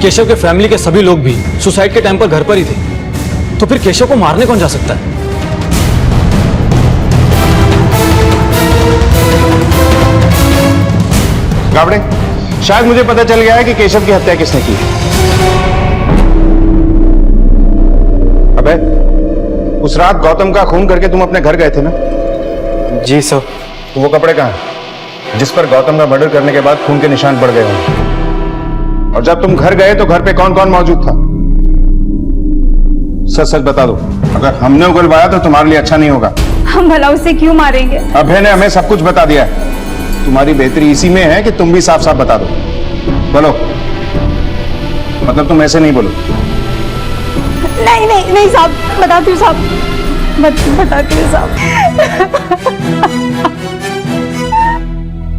केशव के फैमिली के सभी लोग भी सुसाइड के टाइम पर घर पर ही थे। तो फिर केशव को मारने कौन जा सकता है? गाबड़े, शायद मुझे पता चल गया है कि केशव की हत्या किसने की। अबे, उस रात गौतम का खून करके तुम अपने घर गए थे ना? जी सर। तो वो कपड़े कहाँ हैं जिस पर गौतम का मर्डर करने के बाद खून के निशान पड़ गए होंगे? और जब तुम घर गए तो घर पे कौन कौन मौजूद था? सच सच बता दो। अगर हमने उगलवाया तो तुम्हारे लिए अच्छा नहीं होगा। हम भला उसे क्यों मारेंगे? अभय ने हमें सब कुछ बता दिया है। तुम्हारी बेहतरी इसी में है कि तुम भी साफ साफ बता दो। बोलो, मतलब तुम ऐसे नहीं बोलो। नहीं नहीं नहीं साहब, बताती हूँ साहब, बताती हूँ साहब।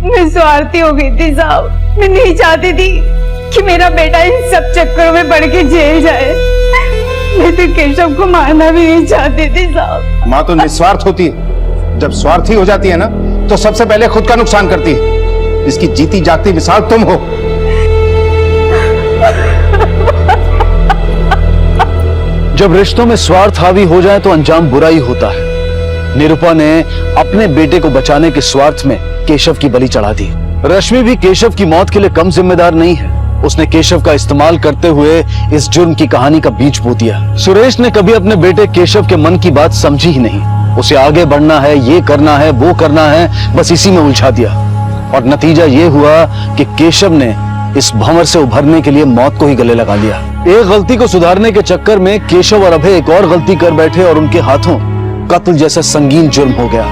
मैं स्वार्थी हो गई थी साहब। मैं नहीं चाहती थी कि मेरा बेटा इन सब चक्करों में पड़ के जेल जाए। मैं तो केशव को मारना भी नहीं चाहती थी साहब। माँ तो निस्वार्थ होती है। जब स्वार्थी हो जाती है ना तो सबसे पहले खुद का नुकसान करती है। इसकी जीती जागती मिसाल तुम हो। जब रिश्तों में स्वार्थ हावी हो जाए तो अंजाम बुरा ही होता है। निरूपा ने अपने बेटे को बचाने के स्वार्थ में केशव की बलि चढ़ा दी। रश्मि भी केशव की मौत के लिए कम जिम्मेदार नहीं है। वो भी केशव की उसने केशव का इस्तेमाल करते हुए इस जुर्म की कहानी का बीज बो दिया। सुरेश ने कभी अपने बेटे केशव के मन की बात समझी ही नहीं। उसे आगे बढ़ना है, ये करना है, वो करना है, बस इसी में उलझा दिया। और नतीजा ये हुआ कि केशव ने इस भंवर से उभरने के लिए मौत को ही गले लगा लिया। एक गलती को सुधारने के चक्कर में केशव और अभय एक और गलती कर बैठे और उनके हाथों कत्ल जैसा संगीन जुर्म हो गया।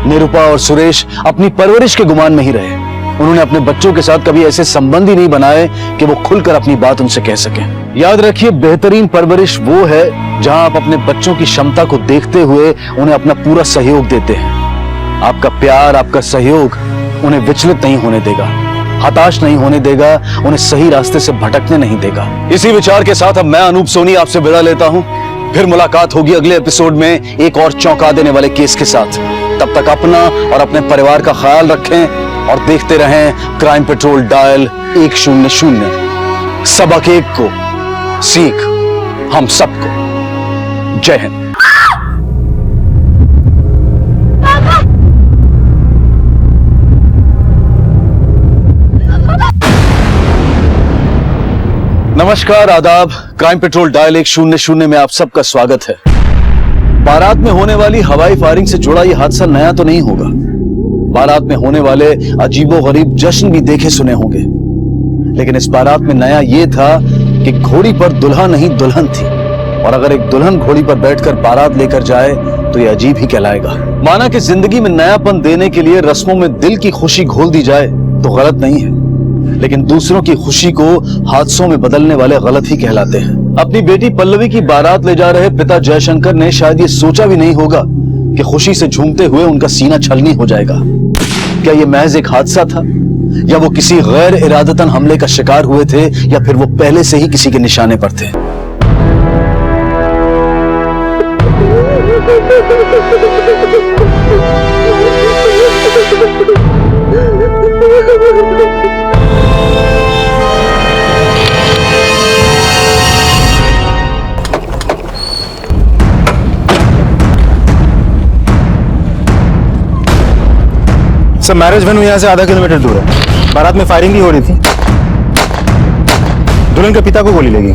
निरुपा और सुरेश अपनी परवरिश के गुमान में ही रहे। उन्होंने अपने बच्चों के साथ कभी ऐसे संबंध ही नहीं बनाए कि वो खुलकर अपनी बात उनसे कह सकें। याद रखिए, बेहतरीन परवरिश वो है जहां आप अपने बच्चों की क्षमता को देखते हुए उन्हें अपना पूरा सहयोग देते हैं। आपका प्यार, आपका सहयोग उन्हें विचलित नहीं होने देगा, हताश नहीं होने देगा, उन्हें सही रास्ते से भटकने नहीं देगा। इसी विचार के साथ अब मैं अनूप सोनी आपसे विदा लेता हूं। फिर मुलाकात होगी अगले एपिसोड में एक और चौंका देने वाले केस के साथ। तब तक अपना और अपने परिवार का ख्याल रखें और देखते रहें क्राइम पेट्रोल डायल 100। सबक एक को, सीख हम सबको। जय हिंद। नमस्कार, आदाब। क्राइम पेट्रोल डायल 100 में आप सबका स्वागत है। बारात में होने वाली हवाई फायरिंग से जुड़ा यह हादसा नया तो नहीं होगा। बारात में होने वाले अजीबोगरीब जश्न भी देखे सुने होंगे, लेकिन इस बारात में नया यह था कि घोड़ी पर दुल्हा नहीं दुल्हन थी। और अगर एक दुल्हन घोड़ी पर बैठकर बारात लेकर जाए तो यह अजीब ही कहलाएगा। माना कि जिंदगी में नयापन देने के लिए रस्मों में दिल की खुशी घोल दी जाए तो गलत नहीं है, लेकिन दूसरों की खुशी को हादसों में बदलने वाले गलत ही कहलाते हैं। अपनी बेटी पल्लवी की बारात ले जा रहे पिता जयशंकर ने शायद ये सोचा भी नहीं होगा कि खुशी से झूमते हुए उनका सीना छलनी हो जाएगा। क्या ये महज एक हादसा था, या वो किसी गैर इरादतन हमले का शिकार हुए थे, या फिर वो पहले से ही किसी के निशाने पर थे? सर, मैरिज वेन्यू यहाँ से आधा किलोमीटर दूर है। बारात में फायरिंग भी हो रही थी। दुल्हन के पिता को गोली लगी।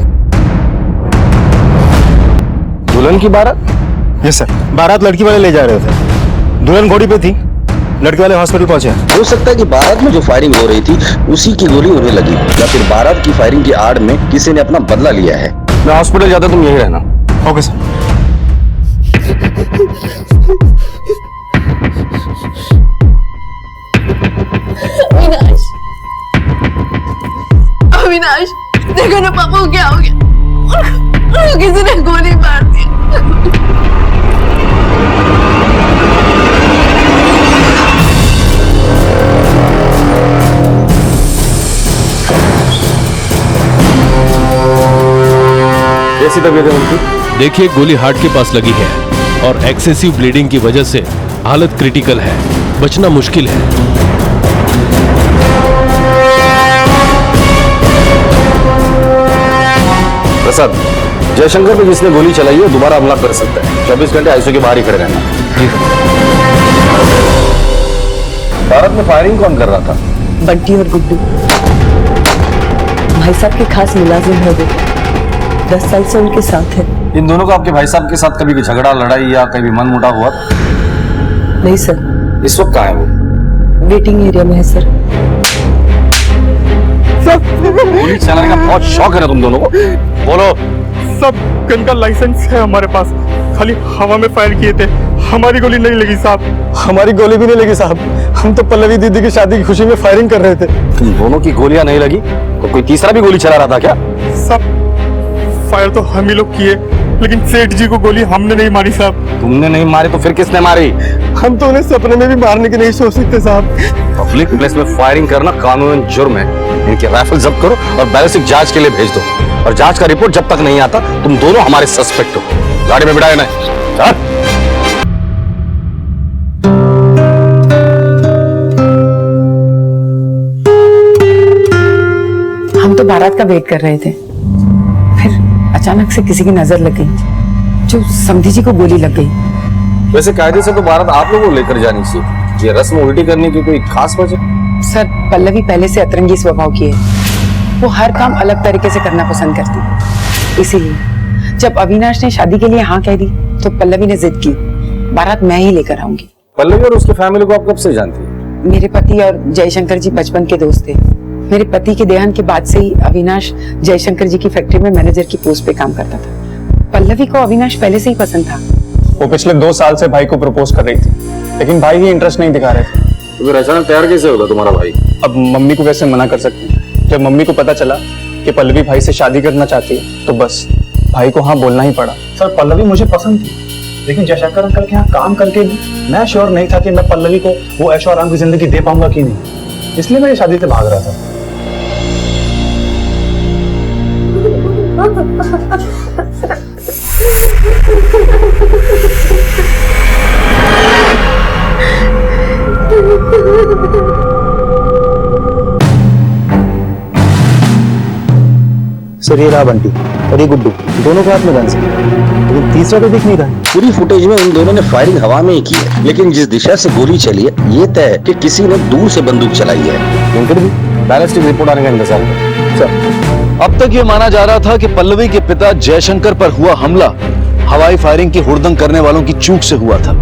दुल्हन की बारात? यस सर, बारात लड़की वाले ले जा रहे थे। दुल्हन घोड़ी पे थी, लड़के वाले हॉस्पिटल पहुंचे। हो सकता है कि बारात में जो फायरिंग हो रही थी उसी की गोली उन्हें लगी, या फिर बारात की फायरिंग की आड़ में किसी ने अपना बदला लिया है। मैं हॉस्पिटल जाता, तुम यहीं रहना। Okay sir. अविनाश, देखो ना पापा को क्या हो गया। उनको किसी ने गोली मार दी। कैसी तबीयत है उनकी? देखिए, गोली हार्ट के पास लगी है और एक्सेसिव ब्लीडिंग की वजह से हालत क्रिटिकल है, बचना मुश्किल है। प्रसाद, जयशंकर पे जिसने गोली चलाई है दोबारा हमला कर सकता है। 24 घंटे आईसीयू के बाहर ही खड़े रहना। भारत में फायरिंग कौन कर रहा था? बंटी और गुड्डू भाई साहब के खास मुलाजिम है वो। 10 साल से उनके साथ है। इन दोनों का आपके भाई साहब के साथ कभी झगड़ा, लड़ाई या कभी मनमुटाव हुआ? नहीं सर। इस वक्त कहाँ है वो? वेटिंग एरिया में है सर। गोली चलाने का बहुत शौक है ना तुम दोनों को? बोलो। सब गन का लाइसेंस है हमारे पास, खाली हवा में फायर किए थे। हमारी गोली नहीं लगी साहब। हमारी गोली भी नहीं लगी साहब। हम तो पल्लवी दीदी की शादी की खुशी में फायरिंग कर रहे थे। तुम दोनों की गोलियां नहीं लगी तो कोई तीसरा भी गोली चला रहा था क्या? सब फायर तो हम ही लोग किए, लेकिन सेठ जी को गोली हमने नहीं मारी साहब। तुमने नहीं मारी तो फिर किसने मारी? हम तो उन्हें सपने में भी मारने की नहीं सोच सकते साहब। पब्लिक प्लेस में फायरिंग करना कानूनन जुर्म है। इनके राइफल जब्त करो और बैलिस्टिक जांच के लिए भेज दो, और जांच का रिपोर्ट जब तक नहीं आता तुम दोनों हमारे सस्पेक्ट हो। गाड़ी में बिठाए ना। हम तो बारात का वेट कर रहे थे, फिर अचानक से किसी की नजर लग गई, जो समधी जी को गोली लग गई। वैसे कायदे से तो बारात आप लोगों को लेकर जानी चाहिए। ये रस्म उल्टी करने की कोई खास वजह? सर, पल्लवी पहले से अतरंगी स्वभाव की है। वो हर काम अलग तरीके से करना पसंद करती है। इसीलिए जब अविनाश ने शादी के लिए हाँ कह दी तो पल्लवी ने जिद की, बारात मैं ही लेकर आऊंगी। पल्लवी और उसकी फैमिली को आप कब से जानती हैं? मेरे पति और जयशंकर जी बचपन के दोस्त थे। मेरे पति के देहांत के बाद से ही अविनाश जयशंकर जी की फैक्ट्री में मैनेजर की पोस्ट पे काम करता था। पल्लवी को अविनाश पहले से ही पसंद था। वो पिछले 2 साल से भाई को प्रपोज कर रही थी, लेकिन भाई ही इंटरेस्ट नहीं दिखा रहे थे। तो फिर अचानक तैयार कैसे होगा तुम्हारा भाई? अब मम्मी को कैसे मना कर सकते हैं? जब मम्मी को पता चला कि पल्लवी भाई से शादी करना चाहती है तो बस भाई को हाँ बोलना ही पड़ा। सर पल्लवी मुझे पसंद थी, लेकिन जयशंकर अंकल के यहाँ काम करके भी मैं श्योर नहीं था कि मैं पल्लवी को वो ऐशो आराम की जिंदगी दे पाऊंगा कि नहीं, इसलिए मैं ये शादी से भाग रहा था। सर ये रहा बंटी और ये गुड्डू, दोनों के हाथ में गन से, लेकिन तीसरा तो दिख नहीं रहा। पूरी फुटेज में उन दोनों ने फायरिंग हवा में ही की है, लेकिन जिस दिशा से गोली चली है ये तय है कि किसी ने दूर से बंदूक चलाई है। उनके भी बैलिस्टिक रिपोर्ट आने का इंतजार करें। सर, अब तक ये माना जा रहा था कि पल्लवी के पिता जयशंकर पर हुआ हमला हवाई फायरिंग की हुड़दंग करने वालों की चूक से हुआ था,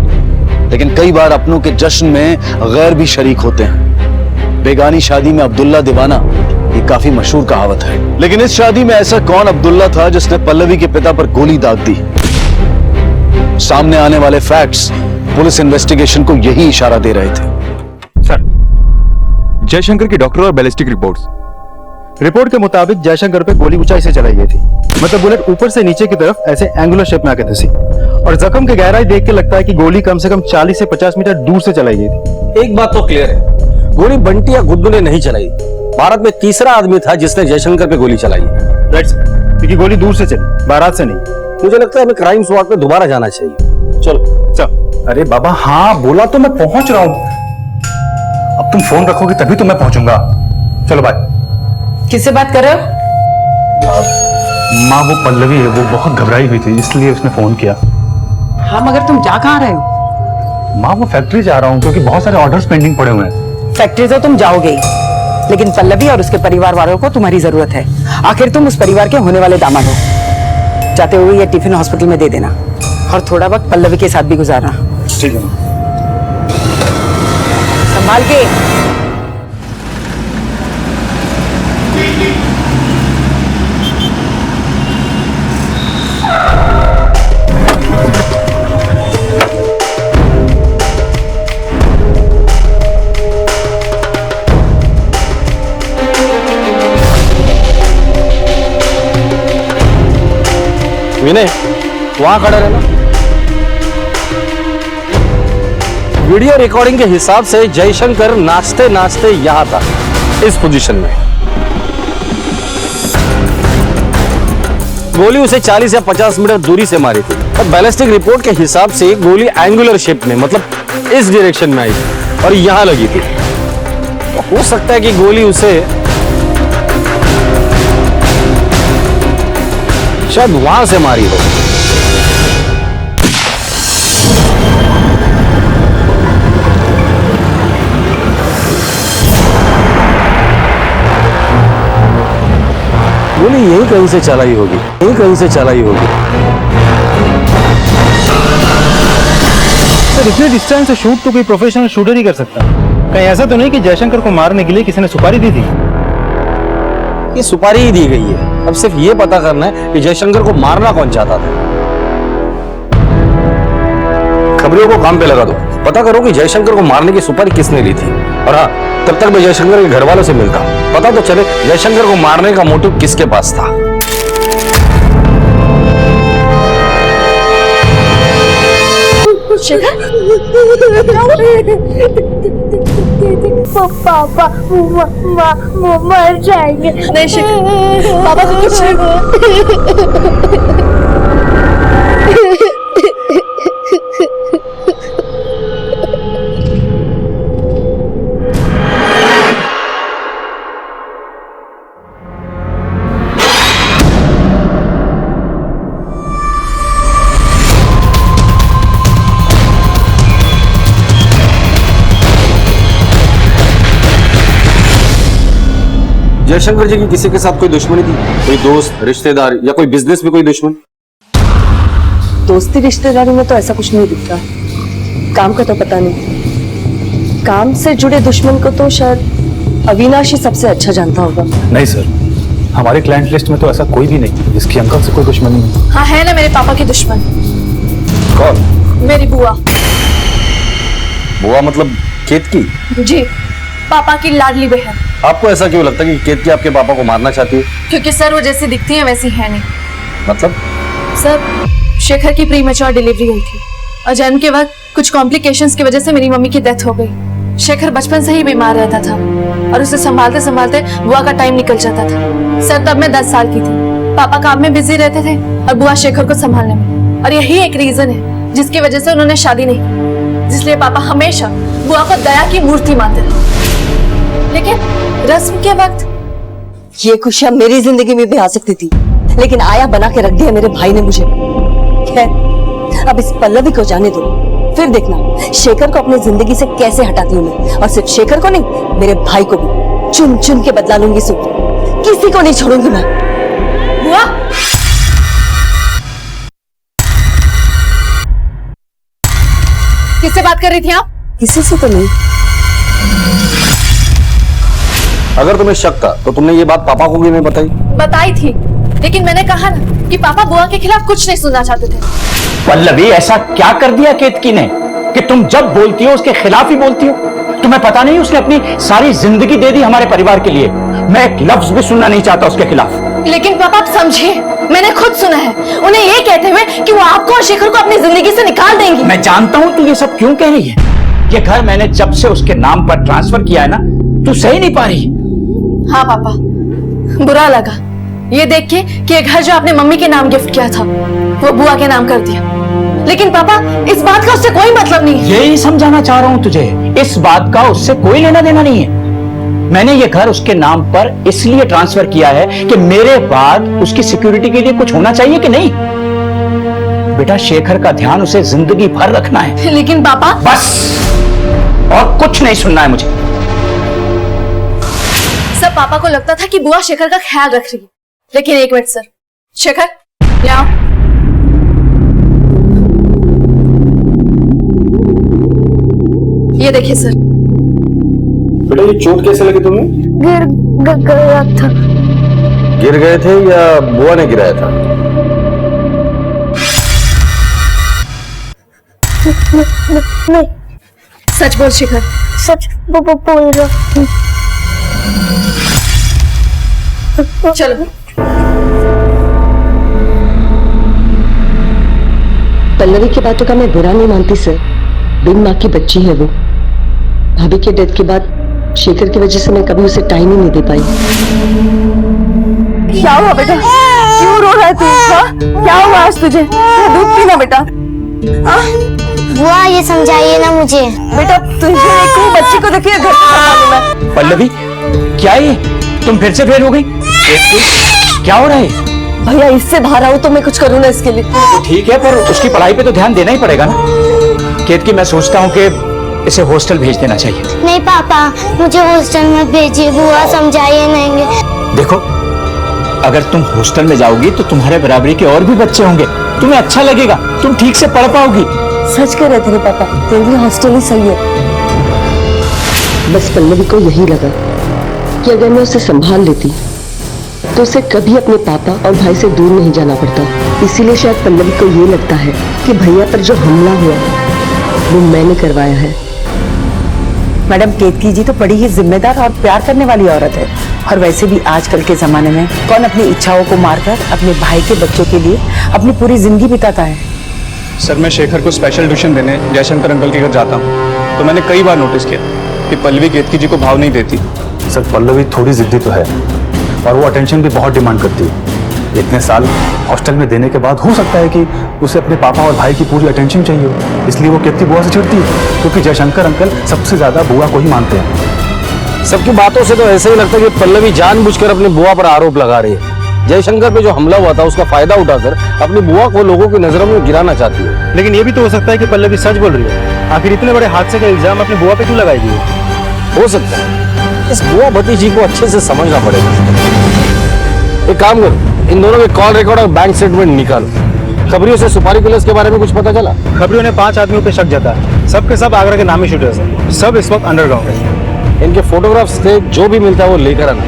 लेकिन कई बार अपनों के जश्न में गैर भी शरीक होते हैं। बेगानी शादी में अब्दुल्ला दीवाना, ये काफी मशहूर कहावत है। लेकिन इस शादी में ऐसा कौन अब्दुल्ला था जिसने पल्लवी के पिता पर गोली दाग दी? सामने आने वाले फैक्ट्स पुलिस इन्वेस्टिगेशन को यही इशारा दे रहे थे। सर, जयशंकर की डॉक्टर और बैलिस्टिक रिपोर्ट के मुताबिक जयशंकर पे गोली ऊंचाई से चलाई गई थी, मतलब बुलेट ऊपर से नीचे की तरफ ऐसे एंगुलर शेप में आके धसी, और जख्म की गहराई देख के लगता है कि गोली कम से कम 40 से 50 मीटर दूर से चलाई गई थी। एक बात तो क्लियर है, गोली बंटी या गुड्डू ने नहीं चलाई। भारत में तीसरा आदमी था जिसने जयशंकर पे गोली चलाई। राइट सर, क्योंकि गोली दूर से चली, बारात से नहीं। मुझे लगता है हमें क्राइम स्पॉट पे दोबारा जाना चाहिए। चलो सर। अरे बाबा हाँ बोला तो मैं पहुंच रहा हूँ, अब तुम फोन रखोगे तभी तो मैं पहुंचूंगा। चलो बाय। किससे बात कर रहे हो? माँ वो पल्लवी है, वो बहुत घबराई हुई थी इसलिए उसने फोन किया। हाँ मगर तुम जा कहाँ रहे हो? माँ वो फैक्ट्री जा रहा हूँ क्योंकि बहुत सारे ऑर्डर्स पेंडिंग पड़े हुए हैं। फैक्ट्री तो तुम जाओगे ही, लेकिन पल्लवी और उसके परिवार वालों को तुम्हारी जरूरत है। आखिर तुम उस परिवार के होने वाले दामाद हो। जाते हुए ये टिफिन हॉस्पिटल में दे देना और थोड़ा वक्त पल्लवी के साथ भी गुजारना। ठीक है। संभाल के। विनय, वहां खड़ा रहना। वीडियो रिकॉर्डिंग के हिसाब से जयशंकर नाचते नाचते यहां था, इस पोजीशन में। गोली उसे 40 या 50 मीटर दूरी से मारी थी, और बैलिस्टिक रिपोर्ट के हिसाब से गोली एंगुलर शेप में, मतलब इस डायरेक्शन में आई थी और यहां लगी थी। हो सकता है कि गोली उसे शायद वहां से मारी हो। गोली यही कहीं से चलाई होगी, यही कहीं से चलाई होगी। सर इतने डिस्टेंस से शूट तो कोई प्रोफेशनल शूटर ही कर सकता है। कहीं ऐसा तो नहीं कि जयशंकर को मारने के लिए किसी ने सुपारी दी थी? ये सुपारी ही दी गई है। अब सिर्फ ये पता करना है कि जयशंकर को मारना कौन चाहता था। खबरियों को काम पे लगा दो, पता करो कि जयशंकर को मारने की सुपारी किसने ली थी। और हाँ, तब तक मैं जयशंकर के घर वालों से मिलता हूं, पता तो चले जयशंकर को मारने का मोटिव किसके पास था। पापा मर जाएंगे। नहीं शिखर, पापा को कुछ जयशंकर जी की किसी के साथ कोई दुश्मनी थी? कोई दोस्त, रिश्तेदार या कोई बिजनेस में कोई दुश्मन? दोस्ती रिश्तेदारी में तो ऐसा कुछ नहीं दिखता। काम का तो पता नहीं। काम से जुड़े दुश्मन को तो शायद अविनाश ही सबसे अच्छा जानता होगा। नहीं सर, हमारे क्लाइंट लिस्ट में तो ऐसा कोई भी नहीं जिसकी अंकल से कोई दुश्मनी नहीं। हाँ है ना मेरे पापा की दुश्मन। कौन? मेरी बुआ। बुआ मतलब केतकी? जी, पापा की लाडली बहन। आपको ऐसा क्यों लगता है कि केतकी आपके पापा को मारना चाहती है? क्योंकि सर वो जैसी दिखती है वैसी है नहीं। मतलब? सर, शेखर की प्रीमेच्योर डिलीवरी हुई थी और जन्म के वक्त कुछ कॉम्प्लिकेशंस की वजह से मेरी मम्मी की डेथ हो गई। शेखर बचपन से ही बीमार रहता था और उसे संभालते संभालते बुआ का टाइम निकल जाता था। सर, तब मैं 10 साल की थी। पापा काम में बिजी रहते थे और बुआ शेखर को संभालने में, और यही एक रीजन है जिसकी वजह से उन्होंने शादी नहीं की, जिसलिए पापा हमेशा बुआ को दया की मूर्ति मानते थे। लेकिन रस्म के वक्त ये खुशियां मेरी जिंदगी में भी आ सकती थी, लेकिन आया बना के रख दिया मेरे भाई ने मुझे। खैर, अब इस पल्लवी को जाने दो, फिर देखना शेखर को अपनी जिंदगी से कैसे हटाती हूँ मैं। और सिर्फ शेखर को नहीं, मेरे भाई को भी चुन चुन के बदला लूंगी। सुख, किसी को नहीं छोड़ूंगी मैं। बुआ, किससे बात कर रही थी आप? किसी से तो नहीं। अगर तुम्हें शक था तो तुमने ये बात पापा को भी नहीं बताई? बताई थी, लेकिन मैंने कहा ना कि पापा बुआ के खिलाफ कुछ नहीं सुनना चाहते थे। पल्लवी, ऐसा क्या कर दिया केतकी ने कि तुम जब बोलती हो उसके खिलाफ ही बोलती हो? तुम्हें पता नहीं उसने अपनी सारी जिंदगी दे दी हमारे परिवार के लिए। मैं एक लफ्ज भी सुनना नहीं चाहता उसके खिलाफ। लेकिन पापा आप समझिए, मैंने खुद सुना है उन्हें ये कहते हुए कि वो आपको और शेखर को अपनी जिंदगी से निकाल देंगी। मैं जानता हूं तू ये सब क्यों कह रही है। ये घर मैंने जब से उसके नाम पर ट्रांसफर किया है ना, तू सही नहीं पा रही। हाँ पापा, बुरा लगा ये देख के कि ये घर जो आपने मम्मी के नाम गिफ्ट किया था वो बुआ के नाम कर दिया। लेकिन पापा, इस बात का उससे कोई मतलब नहीं है। यही समझाना चाह रहा हूं तुझे, इस बात का उससे कोई लेना देना नहीं है। मैंने ये घर उसके नाम पर इसलिए ट्रांसफर किया है कि मेरे बाद उसकी सिक्योरिटी के लिए कुछ होना चाहिए कि नहीं। बेटा, शेखर का ध्यान उसे जिंदगी भर रखना है। लेकिन पापा, बस, और कुछ नहीं सुनना है मुझे। सब पापा को लगता था कि बुआ शेखर का ख्याल रख रही है, लेकिन एक मिनट सर, शेखर यहाँ ये देखिए सर। बेटा, ये चोट कैसे लगी तुम्हें? गिर गया था। गिर गए थे या बुआ ने गिराया था? नहीं, सच बोल शेखर। सच बोल रहा। चलो। पल्लवी की बातों का मैं बुरा नहीं मानती सर, बिन माँ की बच्ची है वो। भाभी के डेथ के बाद शेखर की वजह से मैं कभी उसे टाइम ही नहीं दे पाई। क्या हुआ बेटा, क्यों रो रहा है तू? क्या हुआ आज तुझे? दूध पीना बेटा। बुआ, ये समझाइए ना मुझे। बेटा, तुझे एक बच्ची को देखिए घर पे संभालूं मैं। पल्लवी, क्या ये तुम फिर से फेल हो गई? क्या हो रहा है? भैया, इससे बाहर आओ तो मैं कुछ करूँ ना इसके लिए। तो ठीक है, पर उसकी पढ़ाई पे तो ध्यान देना ही पड़ेगा ना। केतकी, मैं सोचता हूँ कि इसे हॉस्टल भेज देना चाहिए। नहीं पापा, मुझे हॉस्टल मत भेजिए, बुआ समझाइए नहीं। देखो, अगर तुम हॉस्टल में जाओगी तो तुम्हारे बराबरी के और भी बच्चे होंगे, तुम्हें अच्छा लगेगा, तुम ठीक से पढ़ पाओगी। सच कह रहे थे पापा, तेरे लिए हॉस्टल ही सही है। बस पल्लवी को यही लगा कि अगर मैं उसे संभाल लेती तो उसे कभी अपने पापा और भाई से दूर नहीं जाना पड़ता। इसीलिए शायद पल्लवी को ये लगता है कि भैया पर जो हमला हुआ वो मैंने करवाया है। मैडम, केतकी जी तो बड़ी ही जिम्मेदार और प्यार करने वाली औरत है। और वैसे भी आजकल के जमाने में कौन अपनी इच्छाओं को मारकर अपने भाई के बच्चों के लिए अपनी पूरी जिंदगी बिताता है। सर, मैं शेखर को स्पेशल ट्यूशन देने जयशंकर अंकल के घर जाता हूँ, तो मैंने कई बार नोटिस किया कि पल्लवी केतकी जी को भाव नहीं देती। सर, पल्लवी थोड़ी जिद्दी तो है और वो अटेंशन भी बहुत डिमांड करती है। इतने साल हॉस्टल में देने के बाद हो सकता है कि उसे अपने पापा और भाई की पूरी अटेंशन चाहिए हो, इसलिए वो केतकी बुआ से चिढ़ती है, क्योंकि जयशंकर अंकल सबसे ज्यादा बुआ को ही मानते हैं। सबकी बातों से तो ऐसे ही लगता है कि पल्लवी जानबूझकर अपनी बुआ पर आरोप लगा रही है। जयशंकर पे जो हमला हुआ था उसका फायदा उठाकर अपनी बुआ को लोगों की नजरों में गिराना चाहती है। लेकिन ये भी तो हो सकता है कि पल्लवी सच बोल रही है। आखिर इतने बड़े हादसे का इल्जाम अपनी बुआ पे क्यों लगाएगी? हो सकता है, इस बुआ भतीजी को अच्छे से समझना पड़ेगा। एक काम करो, इन दोनों के कॉल रिकॉर्ड और बैंक स्टेटमेंट निकालो। खबरियों से सुपारी पुलिस के बारे में कुछ पता चला? खबरियों ने 5 आदमियों पे शक जता है। सबके सब आगरा के नामी शूटर्स हैं। सब इस वक्त अंडरग्राउंड है। इनके फोटोग्राफ्स थे, जो भी मिलता है वो लेकर आना।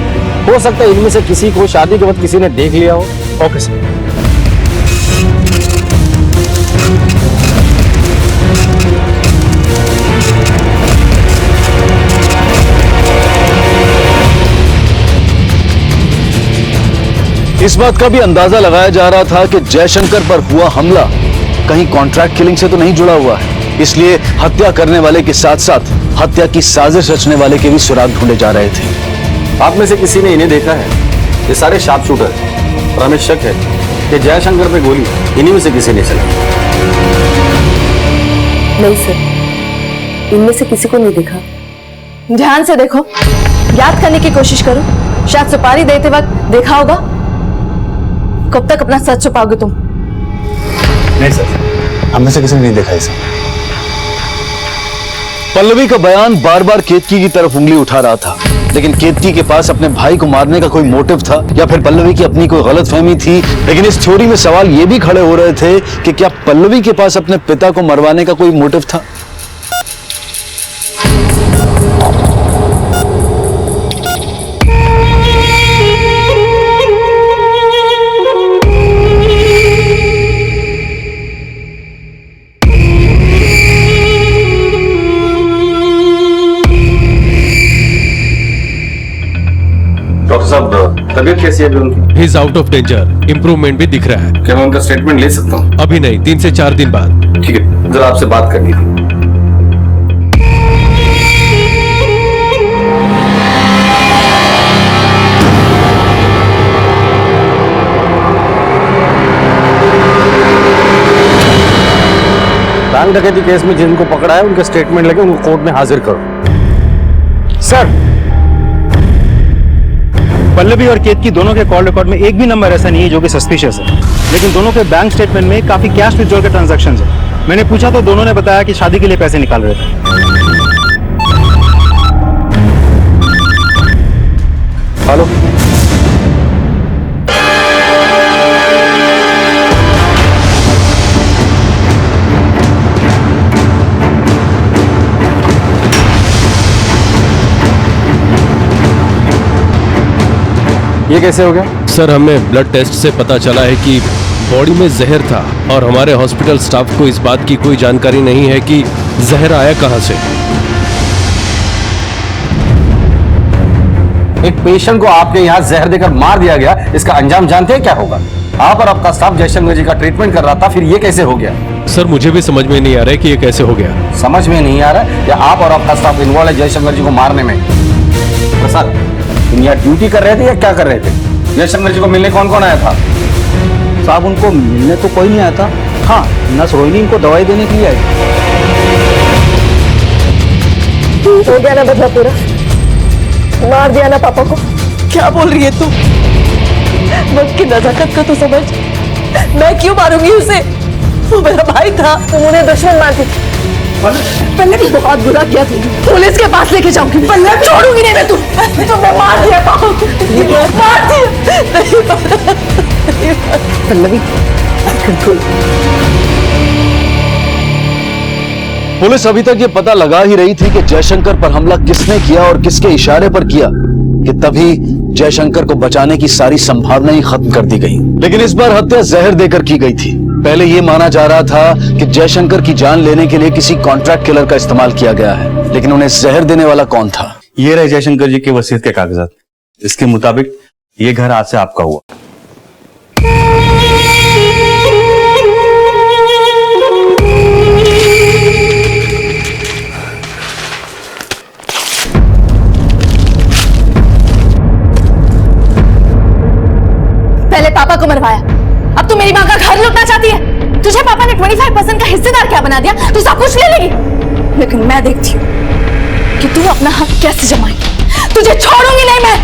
हो सकता है इनमें से किसी को शादी के वक्त किसी ने देख लिया हो। Okay sir. इस बात का भी अंदाजा लगाया जा रहा था कि जयशंकर पर हुआ हमला कहीं कॉन्ट्रैक्ट किलिंग से तो नहीं जुड़ा हुआ है, इसलिए हत्या करने वाले के साथ साथ हत्या की साजिश रचने वाले के भी सुराग ढूंढे जा रहे थे। आप में से किसी ने इन्हें देखा है? ये सारे शार्प शूटर और हमें शक है कि जयशंकर पे गोली इन्हीं में से किसी ने चलाई। नहीं सर, इनमें से किसी को नहीं देखा। ध्यान से देखो, याद करने की कोशिश करो। शायद सुपारी देते वक्त देखा होगा। कब तक अपना सच छुपाओगे तुम? नहीं सर, हम में से किसी ने नहीं देखा इसे। पल्लवी का बयान बार बार केतकी की तरफ उंगली उठा रहा था, लेकिन केतकी के पास अपने भाई को मारने का कोई मोटिव था या फिर पल्लवी की अपनी कोई गलतफहमी थी। लेकिन इस थ्योरी में सवाल ये भी खड़े हो रहे थे कि क्या पल्लवी के पास अपने पिता को मरवाने का कोई मोटिव था? डॉक्टर साहब, तबीयत कैसी है अभी उनकी? He is out of danger. Improvement भी दिख रहा है। क्या मैं उनका स्टेटमेंट ले सकता हूँ? अभी नहीं, 3 से 4 दिन बाद। ठीक है, जरा आपसे बात करनी थी। बैंक डकैती केस में जिनको पकड़ा है उनके स्टेटमेंट लेके उनको कोर्ट में हाजिर करो। सर, पल्लवी और केतकी दोनों के कॉल रिकॉर्ड में एक भी नंबर ऐसा नहीं है जो कि सस्पिशियस है, लेकिन दोनों के बैंक स्टेटमेंट में काफी कैश विड्रॉल के ट्रांजैक्शंस है। मैंने पूछा तो दोनों ने बताया कि शादी के लिए पैसे निकाल रहे थे। हेलो, ये कैसे हो गया? सर, हमें ब्लड टेस्ट से पता चला है कि बॉडी में जहर था और हमारे हॉस्पिटल स्टाफ को इस बात की कोई जानकारी नहीं है कि जहर आया कहां से। एक पेशेंट को आपके यहाँ जहर देकर मार दिया गया, इसका अंजाम जानते हैं क्या होगा? आप और आपका स्टाफ जयशंकर जी का ट्रीटमेंट कर रहा था, फिर ये कैसे हो गया? सर, मुझे भी समझ में नहीं आ रहा है कि ये कैसे हो गया। समझ में नहीं आ रहा है या आप और आपका स्टाफ इन्वॉल्व है जयशंकर जी को मारने में? प्रसाद, तुम यहाँ ड्यूटी कर रहे थे या क्या कर रहे थे? जयशंकर जी को मिलने कौन कौन आया था? साहब, उनको मिलने तो कोई नहीं आया था। हाँ, नर्स रोहिणी इनको दवाई देने के लिए आई। हो गया ना बदला पूरा? मार दिया ना पापा को? क्या बोल रही है तू? वक्त की नजाकत का तो समझ। मैं क्यों मारूंगी उसे? वो मेरा भाई था, तुम उन्हें दुश्मन मानती थी। पहले भी बहुत बुरा किया तुमने। पुलिस के पास लेके जाऊंगी। पहले छोड़ूंगी नहीं मैं तुम्हें मार दिया पापा, मार दिया। पल्लवी, कंट्रोल। पुलिस अभी तक ये पता लगा ही रही थी कि जयशंकर पर हमला किसने किया और किसके इशारे पर किया, कि तभी जयशंकर को बचाने की सारी संभावनाएं खत्म कर दी गई। लेकिन इस बार हत्या जहर देकर की गई थी। पहले यह माना जा रहा था कि जयशंकर की जान लेने के लिए किसी कॉन्ट्रैक्ट किलर का इस्तेमाल किया गया है, लेकिन उन्हें जहर देने वाला कौन था? ये रहे जयशंकर जी के वसीयत के कागजात। इसके मुताबिक ये घर आज से आपका हुआ। पहले पापा को मरवाया, अब तू मेरी माँ का घर लूटना चाहती है। तुझे पापा ने 25% का हिस्सेदार क्या बना दिया? तू सब कुछ ले लेगी। लेकिन मैं देखती हूँ कि तू अपना हक कैसे जमाएगी। तुझे छोड़ूंगी नहीं मैं।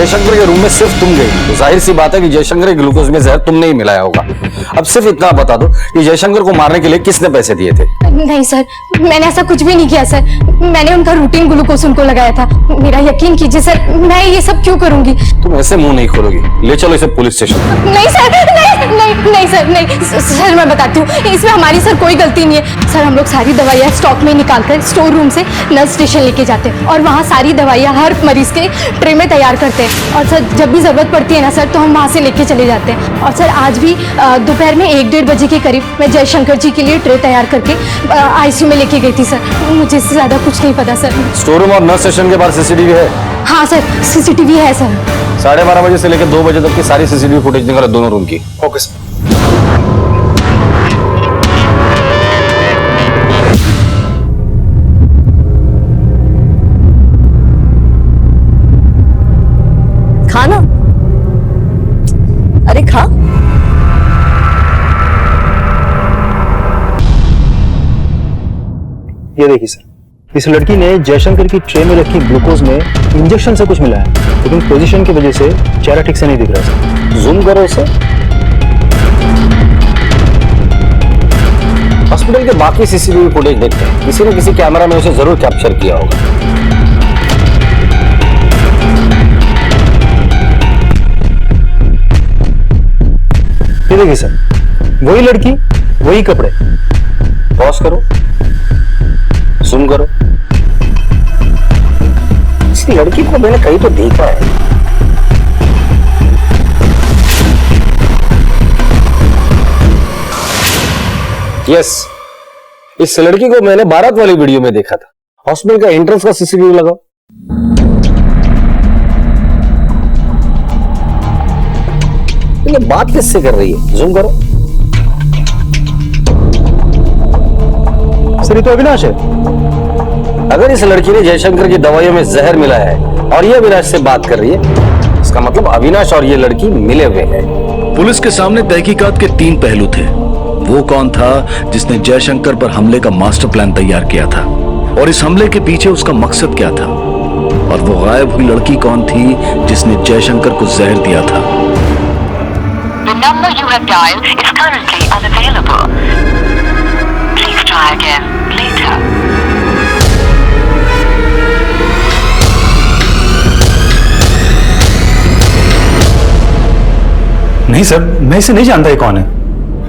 जयशंकर के रूम में सिर्फ तुम गई, तो जाहिर सी बात है कि जयशंकर के ग्लूकोज में जहर तुमने ही मिलाया होगा। अब सिर्फ इतना बता दो कि जयशंकर को मारने के लिए किसने पैसे दिए थे? नहीं सर, मैंने ऐसा कुछ भी नहीं किया सर। मैंने उनका रूटीन ग्लूकोज उनको लगाया था। मेरा यकीन कीजिए सर, मैं ये सब क्यों करूंगी? तुम ऐसे मुंह नहीं खोलोगी। ले चलो इसे पुलिस स्टेशन। नहीं सर, नहीं सर, नहीं सर, मैं बताती हूँ, इसमें हमारी सर कोई गलती नहीं है। सर हम लोग सारी दवाइयाँ स्टॉक में निकाल कर स्टोर रूम से नर्स स्टेशन लेके जाते हैं और वहाँ सारी दवाइयाँ हर मरीज के ट्रे में तैयार करते हैं। और सर जब भी जरूरत पड़ती है ना सर, तो हम वहाँ से लेके चले जाते हैं। और सर आज भी दोपहर में 1-1:30 बजे के करीब मैं जयशंकर जी के लिए ट्रे तैयार करके आईसीयू में लेके गई थी सर। मुझे इससे ज्यादा कुछ नहीं पता सर। स्टोर रूम और नर्स स्टेशन के पास सीसीटीवी है? हाँ सर, सीसीटीवी है सर। 12:30 बजे से लेकर 2 बजे तक की सारी सीसीटीवी फुटेज निकालो दोनों रूम की। Okay sir. खाना, अरे खा। ये देखिए सर, इस लड़की ने जयशंकर की ट्रे में रखी ग्लूकोज में इंजेक्शन से कुछ मिला है, लेकिन पोजीशन की वजह से चेहरा ठीक से नहीं दिख रहा सर। जूम करो इसे। हॉस्पिटल के बाकी सीसीटीवी फुटेज देखते हैं, किसी न किसी कैमरा में उसे जरूर कैप्चर किया होगा। ये देखिए सर, वही लड़की वही कपड़े। पॉज करो, जूम करो। इस लड़की को मैंने कहीं तो देखा है। यस, इस लड़की को मैंने बारात वाली वीडियो में देखा था। हॉस्पिटल का एंट्रेंस का सीसीटीवी लगाओ। ये बात किससे कर रही है? जूम करो। सर ये तो अविनाश है। अगर इस लड़की ने जयशंकर की दवाइयों में जहर मिलाया है और ये अविनाश से बात कर रही है, इसका मतलब अविनाश और ये लड़की मिले हुए हैं। पुलिस के सामने तहकीकात के 3 पहलू थे। वो कौन था जिसने जयशंकर पर हमले का मास्टर प्लान तैयार किया था, और इस हमले के पीछे उसका मकसद क्या था, और वो गायब हुई लड़की कौन थी जिसने जयशंकर को जहर दिया था। The number you have dialed is currently unavailable. Please try again later. नहीं सर, मैं इसे नहीं जानता ये कौन है।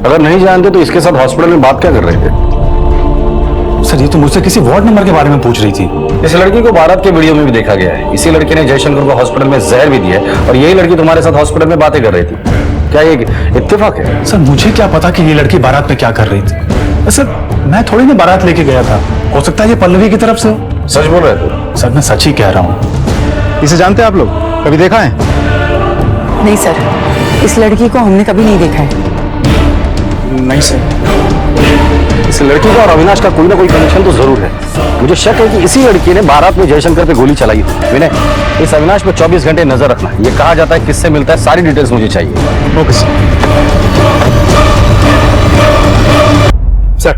अगर नहीं जानते तो इसके साथ हॉस्पिटल में बात क्या कर रहे थे? सर ये तो मुझसे किसी वार्ड नंबर के बारे में पूछ रही थी। इस लड़की को बारात के वीडियो में भी देखा गया है। इसी लड़की ने जयशंकर को हॉस्पिटल में जहर भी दिया है और यही लड़की तुम्हारे साथ हॉस्पिटल में बातें कर रही थी। क्या ये इत्तेफाक है? सर मुझे क्या पता कि ये लड़की बारात में क्या कर रही थी। सर मैं थोड़ी ना बारात लेके गया था, हो सकता है ये पल्लवी की तरफ से हो। सच बोल रहे थे? सर मैं सच ही कह रहा हूँ। इसे जानते हैं आप लोग? कभी देखा है? नहीं सर, इस लड़की को हमने कभी नहीं देखा है। नहीं सर, इस लड़की का और अविनाश का कोई ना कोई कनेक्शन तो जरूर है। मुझे शक है कि इसी लड़की ने बारात में जयशंकर पे गोली चलाई थी। विनय, इस अविनाश पे 24 घंटे नजर रखना। ये कहा जाता है किससे मिलता है, सारी डिटेल्स मुझे चाहिए। Okay sir. सर,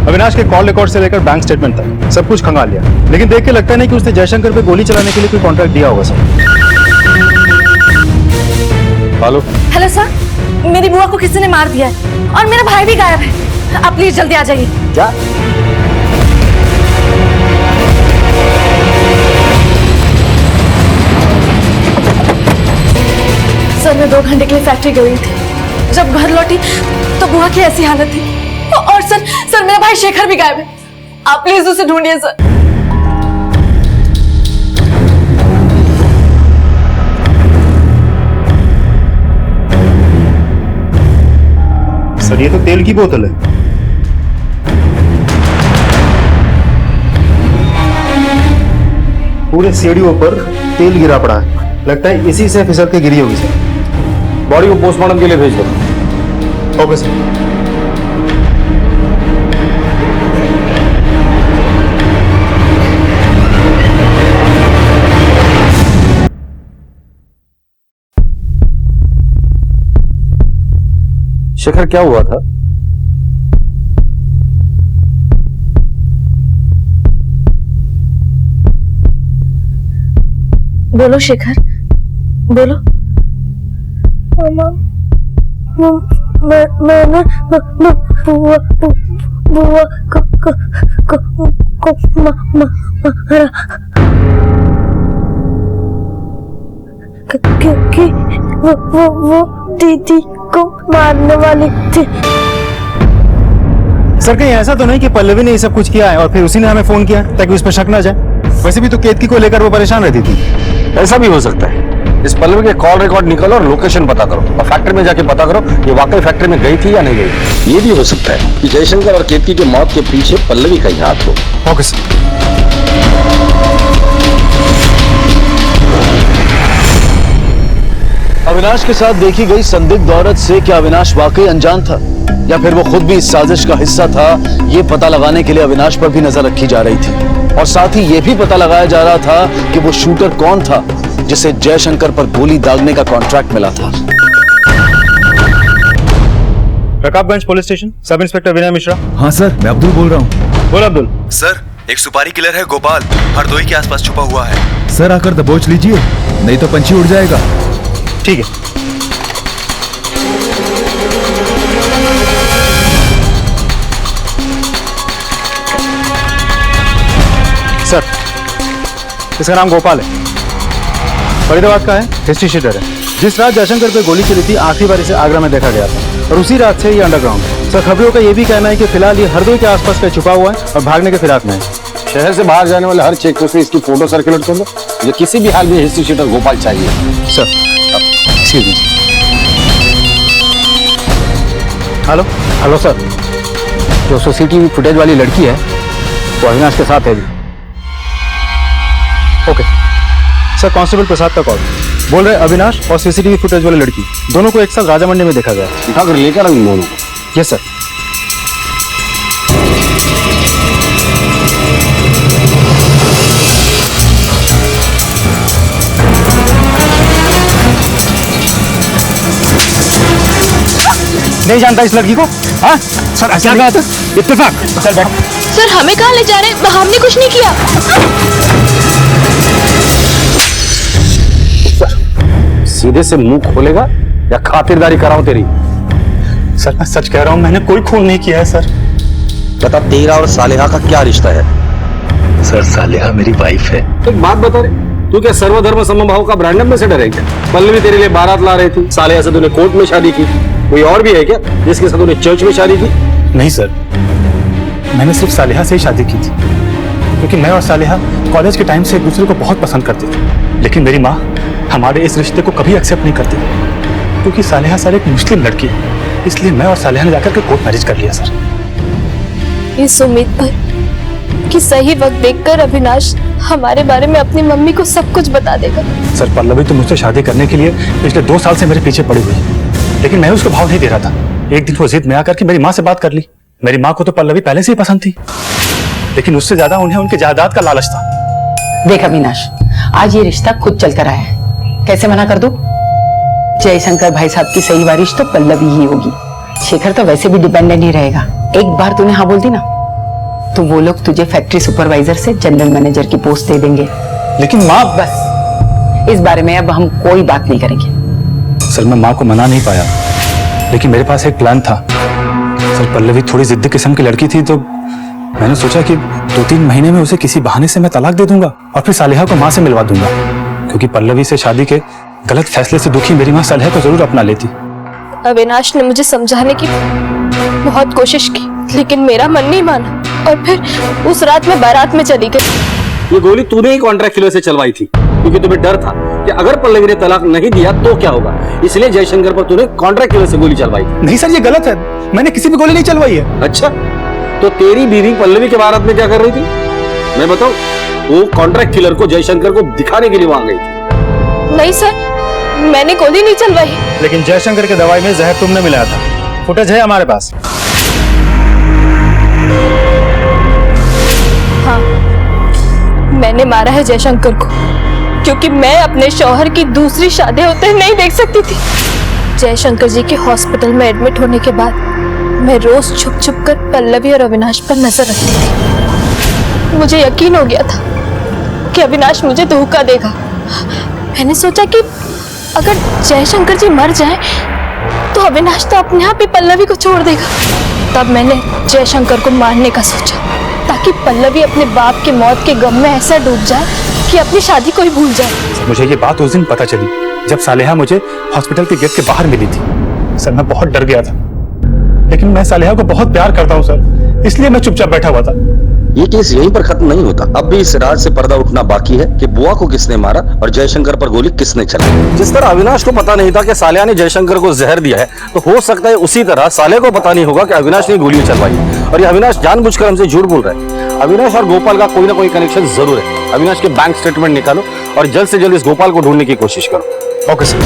अविनाश के कॉल रिकॉर्ड से लेकर बैंक स्टेटमेंट तक सब कुछ खंगाल लिया, लेकिन देख के लगता नहीं कि उसने जयशंकर पे गोली चलाने के लिए कोई कॉन्ट्रैक्ट दिया होगा सर। हेलो। हेलो सर, मेरी बुआ को किसी ने मार दिया है और मेरा भाई भी गायब है। आप प्लीज जल्दी आ जाइए। क्या? सर मैं 2 घंटे के लिए फैक्ट्री गई थी। जब घर लौटी तो बुआ की ऐसी हालत थी। और सर मेरा भाई शेखर भी गायब है। आप प्लीज उसे ढूंढिए सर। सर ये तो तेल की बोतल है। पूरे सीढ़ियों पर तेल गिरा पड़ा है, लगता है इसी से फिसल के गिरी होगी सर। बॉडी को पोस्टमार्टम के लिए भेज दो। Okay sir. शेखर क्या हुआ था? बोलो शेखर। बोलो। मैंने बुआ को मारा क्योंकि वो दीदी को मारने वाली थी। सर कहीं ऐसा तो नहीं कि पल्लवी ने ये सब कुछ किया है और फिर उसी ने हमें फोन किया ताकि उस पर शक ना जाए? वैसे भी तो केतकी को लेकर वो परेशान रहती थी। ऐसा भी हो सकता है। इस पल्लवी के कॉल रिकॉर्ड निकालो और लोकेशन पता करो और फैक्ट्री में जाके पता करो ये वाकई फैक्ट्री में गई थी या नहीं गई। ये भी हो सकता है कि जयशंकर और केतकी की मौत के पीछे पल्लवी का ही हाथ हो। Okay sir. अविनाश के साथ देखी गई संदिग्ध औरत से क्या अविनाश वाकई अनजान था या फिर वो खुद भी इस साजिश का हिस्सा था, ये पता लगाने के लिए अविनाश पर भी नजर रखी जा रही थी और साथ ही ये भी पता लगाया जा रहा था कि वो शूटर कौन था जिसे जयशंकर पर गोली दागने का कॉन्ट्रैक्ट मिला था। Rakabganj police station, sub inspector Vinay Mishra. हाँ सर, मैं अब्दुल बोल रहा हूँ। बोल अब्दुल। सर, एक सुपारी किलर है गोपाल, हरदोई के आसपास छुपा हुआ है। सर आकर दबोच लीजिए, नहीं तो पंछी उड़ जाएगा। ठीक है। सर, इसका नाम गोपाल है, फरीदाबाद का है, हिस्ट्री शीटर है। जिस रात जयशंकर पे गोली चली थी आखिरी बार इसे आगरा में देखा गया था और उसी रात से ये अंडरग्राउंड है। सर खबरों का ये भी कहना है कि फिलहाल ये हरदोई के आसपास का छुपा हुआ है और भागने के फिराक में है। शहर से बाहर जाने वाले हर चेक पोस्ट पे इसकी फोटो सर्कुलेट कर दो। मुझे किसी भी हाल में हिस्ट्री शीटर गोपाल चाहिए। Sir excuse me. Hello hello sir, जो सीसीटीवी फुटेज वाली लड़की है वो अविनाश के साथ है। ओके सर, कांस्टेबल प्रसाद का कॉल। बोल रहे अविनाश और सीसीटीवी फुटेज वाली लड़की दोनों को एक साथ राजा मंडी में देखा गया। उठाकर लेकर इन दोनों को। Yes sir. नहीं जानता इस लड़की को? हाँ सर, ऐसा क्या कहा था? इत्तेफाक। सर बैठ। सर हमें कहाँ ले जा रहे हैं? हमने कुछ नहीं किया। सीधे से मुंह खोलेगा या खातिरदारी कराऊं तेरी? सर मैं सच कह रहा हूं, मैंने कोई खून नहीं किया है सर। बता, तेरा और सालेहा का क्या रिश्ता है? सर सालेहा मेरी वाइफ है। एक बात बता रे, तू क्या सर्वधर्म समभाव का ब्रांड एम्बेसडर है क्या? पल्लवी तेरे लिए बारात ला रही थी, सालेहा से तूने कोर्ट में शादी की। कोई और भी है क्या जिसके साथ तूने चर्च में शादी की? नहीं सर, मैंने सिर्फ सालेहा से ही शादी की थी क्योंकि मैं और सालेहा कॉलेज के टाइम से एक दूसरे को बहुत पसंद करते थे। लेकिन मेरी माँ हमारे इस रिश्ते को कभी एक्सेप्ट नहीं करती क्योंकि सालेहा सर एक मुस्लिम लड़की है, इसलिए मैं और सालेहा ने जाकर के कोर्ट मैरिज कर लिया सर। इस उम्मीद पर कि सही वक्त देखकर अविनाश हमारे बारे में अपनी मम्मी को सब कुछ बता देगा। सर पल्लवी तो मुझसे शादी करने के लिए पिछले 2 साल से मेरे पीछे पड़ी हुई है, लेकिन मैं उसको भाव नहीं दे रहा था। एक दिन वो जिद में आकर के मेरी माँ से बात कर ली। मेरी माँ को तो पल्लवी पहले से ही पसंद थी, लेकिन उससे ज्यादा उन्हें उनकी जायदाद का लालच था। देख अविनाश, आज ये रिश्ता खुद चल कर आया है, कैसे मना कर दूं? जयशंकर भाई साहब की सही वारिश तो पल्लवी ही होगी। शेखर तो वैसे भी डिपेंडेंट ही रहेगा। एक बार तूने हाँ बोल दी ना तो वो लोग तुझे फैक्ट्री सुपरवाइजर से जनरल मैनेजर की पोस्ट दे देंगे। लेकिन माँ, बस इस बारे में अब हम कोई बात नहीं करेंगे। सर मैं माँ को मना नहीं पाया, लेकिन मेरे पास एक प्लान था। सर पल्लवी थोड़ी जिद्दी किस्म की लड़की थी, तो मैंने सोचा कि 2-3 महीने में उसे किसी बहाने से मैं तलाक दे दूंगा और फिर सालेहा को माँ से मिलवा दूंगा, क्योंकि पल्लवी से शादी के गलत फैसले से दुखी मेरी माँ सालेहा को जरूर अपना लेती। अविनाश ने मुझे समझाने की बहुत कोशिश की, लेकिन मेरा मन नहीं माना और फिर उस रात में बारात में चली गई। ये गोली तूने ही कॉन्ट्रैक्ट किलर से चलवाई थी क्योंकि तुम्हें डर था कि अगर पल्लवी ने तलाक नहीं दिया तो क्या होगा, इसलिए जयशंकर पर तूने कॉन्ट्रैक्ट किलर से गोली चलवाई थी। नहीं सर, ये गलत है, मैंने किसी भी गोली नहीं चलवाई है। अच्छा, तो तेरी बीवी पल्लवी के बारात में क्या कर रही थी? मैं बताऊं, वो कॉन्ट्रैक्ट किलर को जयशंकर को दिखाने के लिए वहां गई थी। नहीं सर, मैंने गोली नहीं चलवाई। लेकिन जयशंकर के दवाई में जहर तुमने मिलाया था, फुटेज है हमारे पास। हाँ, मैंने मारा है जयशंकर को क्योंकि मैं अपने शौहर की दूसरी शादी होते नहीं देख सकती थी। जयशंकर जी के हॉस्पिटल में एडमिट होने के बाद मैं रोज छुप छुप कर पल्लवी और अविनाश पर नजर रखती थी। मुझे यकीन हो गया था कि अविनाश मुझे धोखा देगा। मैंने सोचा कि अगर जयशंकर जी मर जाए तो अविनाश तो अपने आप ही पल्लवी को छोड़ देगा। तब मैंने जयशंकर को मारने का सोचा ताकि पल्लवी अपने बाप की मौत के गम में ऐसा डूब जाए कि अपनी शादी को ही भूल जाए। मुझे ये बात उस दिन पता चली जब सालेहा मुझे हॉस्पिटल के गेट के बाहर मिली थी। सर मैं बहुत डर गया था, लेकिन मैं सालेहा को बहुत प्यार करता हूँ सर, इसलिए मैं चुपचाप बैठा हुआ था। ये केस यहीं पर खत्म नहीं होता। अब भी इस राज से पर्दा उठना बाकी है कि बुआ को किसने मारा और जयशंकर पर गोली किसने चलाई। जिस तरह अविनाश को पता नहीं था कि सालेहा ने जयशंकर को जहर दिया है, तो हो सकता है उसी तरह साले को पता नहीं होगा कि अविनाश ने गोली चलवाई और ये अविनाश जानबूझकर हमसे झूठ बोल रहा है। अविनाश और गोपाल का कोई ना कोई कनेक्शन जरूर है। अविनाश के बैंक स्टेटमेंट निकालो और जल्द से जल्द इस गोपाल को ढूंढने की कोशिश करो। Okay sir.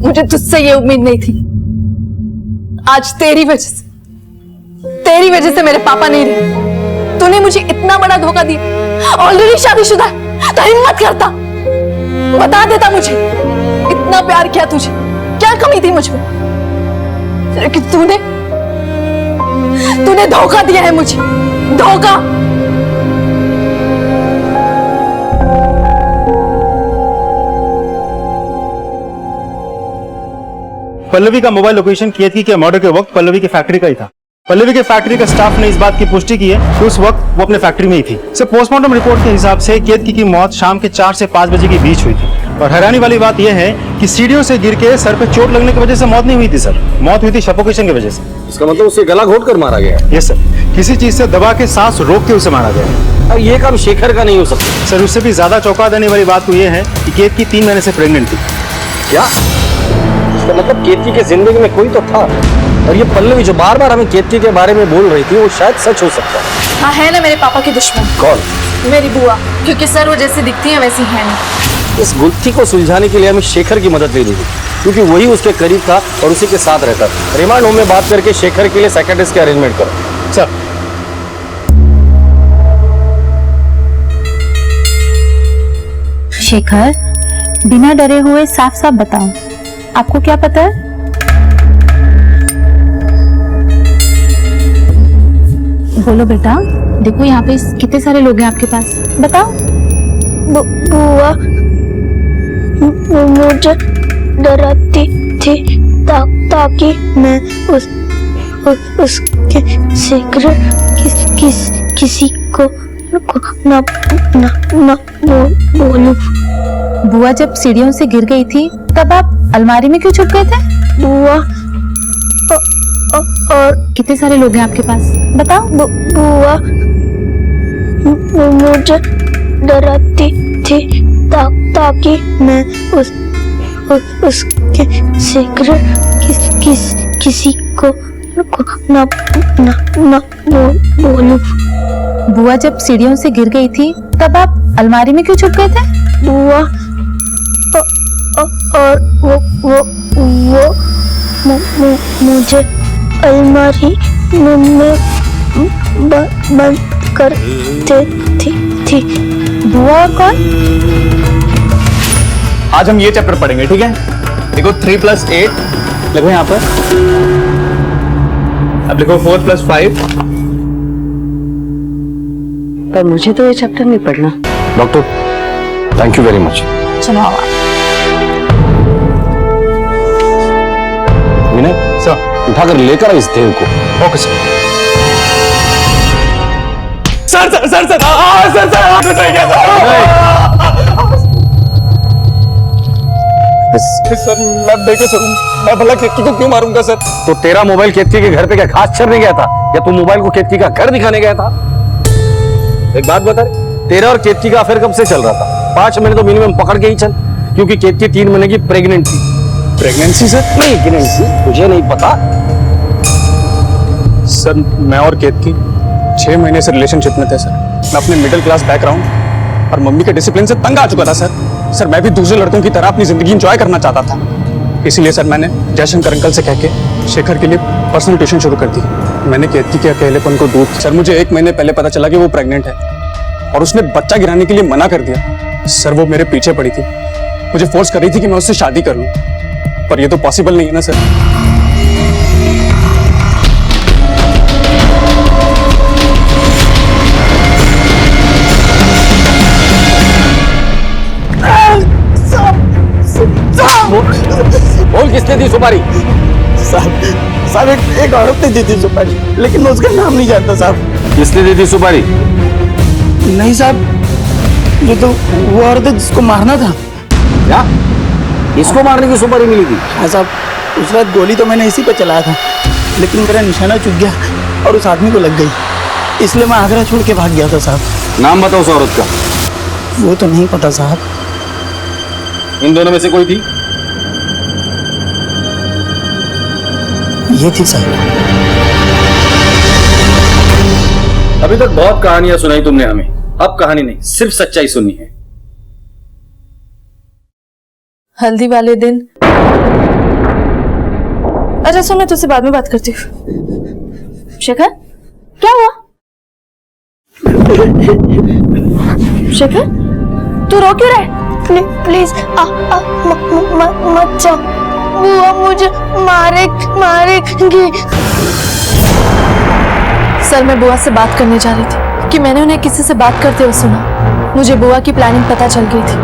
मुझे तुझसे ये उम्मीद नहीं थी। आज तेरी वजह से मेरे पापा नहीं रहे। तूने मुझे इतना बड़ा धोखा दिया। ऑलरेडी शादीशुदा तो हिम्मत करता, बता देता मुझे इतना प्यार किया तुझे, क्या कमी थी मुझ में। लेकिन तूने धोखा दिया है मुझे, धोखा। पल्लवी का मोबाइल लोकेशन केतकी के मर्डर के वक्त पल्लवी की फैक्ट्री का ही था। पल्लवी के फैक्ट्री का स्टाफ ने इस बात की पुष्टि की है कि उस वक्त वो अपने फैक्ट्री में ही थी। सर पोस्टमार्टम रिपोर्ट के हिसाब से केतकी की मौत शाम के 4 से 5 बजे के बीच हुई थी। और हैरानी वाली बात यह है कि सीढ़ियों से गिर के सर पे चोट लगने की वजह से मौत नहीं हुई थी सर, मौत हुई थी सफोकेशन की वजह से। इसका मतलब उसे गला घोट कर मारा गया? यस सर, किसी चीज से दबा के सांस रोक के उसे मारा गया। अब ये काम शेखर का नहीं हो सकता। सर उससे भी ज्यादा चौंका देने वाली बात तो ये है कि केतकी 3 महीने से प्रेग्नेंट थी। क्या? इसका मतलब केतकी के जिंदगी में कोई तो था, और ये पल्लवी जो बार बार हमें केतकी के बारे में बोल रही थी वो शायद सच हो सकता है। हाँ है ना मेरे पापा की दुश्मन। कौन? मेरी बुआ, क्योंकि सर वो जैसी दिखती है वैसी है नहीं। इस गुत्थी को सुलझाने के लिए हमें शेखर की मदद लेनी थी, क्योंकि वही उसके करीब था और उसी के साथ रहता था। रिमांड होम में बात करके शेखर के लिए साइकियाट्रिस्ट के अरेंजमेंट करो। सर शेखर, बिना डरे हुए साफ साफ बताओ, आपको क्या पता है? बोलो बेटा, देखो यहाँ पे कितने सारे लोग हैं आपके पास, बताओ। बुआ मुझे डराती थी ताकि मैं उसके सीक्रेट किसी को ना बोलूं। बुआ जब सीढ़ियों से गिर गई थी तब आप अलमारी में क्यों छुप गए थे? बुआ और कितने सारे लोग हैं आपके पास, बताओ। बुआ मुझे डराती थी ताकि मैं उसके सीक्रेट किसी को ना बोलूं। बुआ जब सीढ़ियों से गिर गई थी तब आप अलमारी में क्यों छुप गए थे? बुआ और वो मुझे अलमारी में बंद कर देती थी। बुआ और कौन? आज हम ये चैप्टर पढ़ेंगे, ठीक है? देखो 3 + 8 लिखो यहाँ पर, अब लिखो 4 + 5। पर मुझे तो ये चैप्टर नहीं पढ़ना। Doctor thank you very much. चलो आओ। विनय सर उठाकर लेकर इस देव को। Okay sir. Sir sir sir sir sir sir sir मैं देखे सर, मैं भला केतकी को क्यों मारूंगा सर? तो तेरा मोबाइल केतकी के घर पे क्या घास चरने गया था, या तू मोबाइल को केतकी का घर दिखाने गया था? एक बात बता, तेरा और केतकी का अफेयर कब से चल रहा था? 5 महीने तो मिनिमम पकड़ के ही चल, क्योंकि केतकी 3 महीने की प्रेग्नेंट थी। Pregnancy sir? नहीं प्रेगनेंसी तुझे नहीं पता? सर मैं और केतकी 6 महीने से रिलेशनशिप में थे सर। मैं अपने मिडिल क्लास बैकग्राउंड और मम्मी के डिसिप्लिन से तंग आ चुका था सर। सर मैं भी दूसरे लड़कों की तरह अपनी जिंदगी एंजॉय करना चाहता था, इसीलिए सर मैंने जयशंकर अंकल से कह के शेखर के लिए पर्सनल ट्यूशन शुरू कर दी। मैंने केतकी के अकेलेपन को दूर। सर मुझे 1 महीने पहले पता चला कि वो प्रेग्नेंट है और उसने बच्चा गिराने के लिए मना कर दिया। सर वो मेरे पीछे पड़ी थी, मुझे फोर्स कर रही थी कि मैं उससे शादी कर लूं, पर ये तो पॉसिबल नहीं है ना सर। बोल किसने दी सुपारी? साहब एक औरत ने दी थी सुपारी, लेकिन मैं उसका नाम नहीं जानता साहब। किसने दी थी सुपारी? नहीं साहब, ये तो वो औरत है जिसको मारना था। क्या? इसको मारने की सुपारी मिली थी? हाँ साहब, उस रात गोली तो मैंने इसी पे चलाया था, लेकिन मेरा निशाना चूक गया और उस आदमी को लग गई, इसलिए मैं आगरा छोड़ के भाग गया था साहब। नाम बताओ उस औरत का। वो तो नहीं पता साहब। इन दोनों में से कोई थी? ये थी साहब। अभी तक बहुत कहानियां सुनाई तुमने हमें, अब कहानी नहीं सिर्फ सच्चाई सुननी है। हल्दी वाले दिन। अच्छा सुन, मैं तुझसे बाद में बात करती हूँ। शेखर क्या हुआ? शेखर तू रो क्यों रहा है? प्लीज मत जाओ, बुआ मुझे मारेगी। सर मैं बुआ से बात करने जा रही थी कि मैंने उन्हें किसी से बात करते हुए सुना। मुझे बुआ की प्लानिंग पता चल गई थी।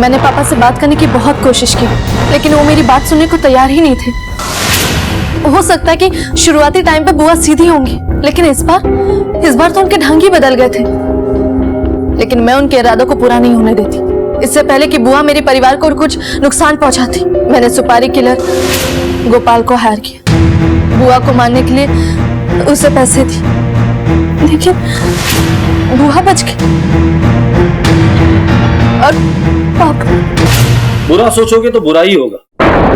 मैंने पापा से बात करने की बहुत कोशिश की, लेकिन वो मेरी बात सुनने को तैयार ही नहीं थे। हो सकता है कि शुरुआती टाइम पे बुआ सीधी होंगी, लेकिन इस बार तो उनके ढंग ही बदल गए थे। लेकिन मैं उनके इरादों को पूरा नहीं होने देती। इससे पहले कि बुआ मेरे परिवार को कुछ नुकसान पहुंचाती, मैंने सुपारी किलर गोपाल को हायर किया। बुआ को मारने के लिए उसे पैसे दी, लेकिन बुआ बच गई। और पापा। बुरा सोचोगे तो बुरा ही होगा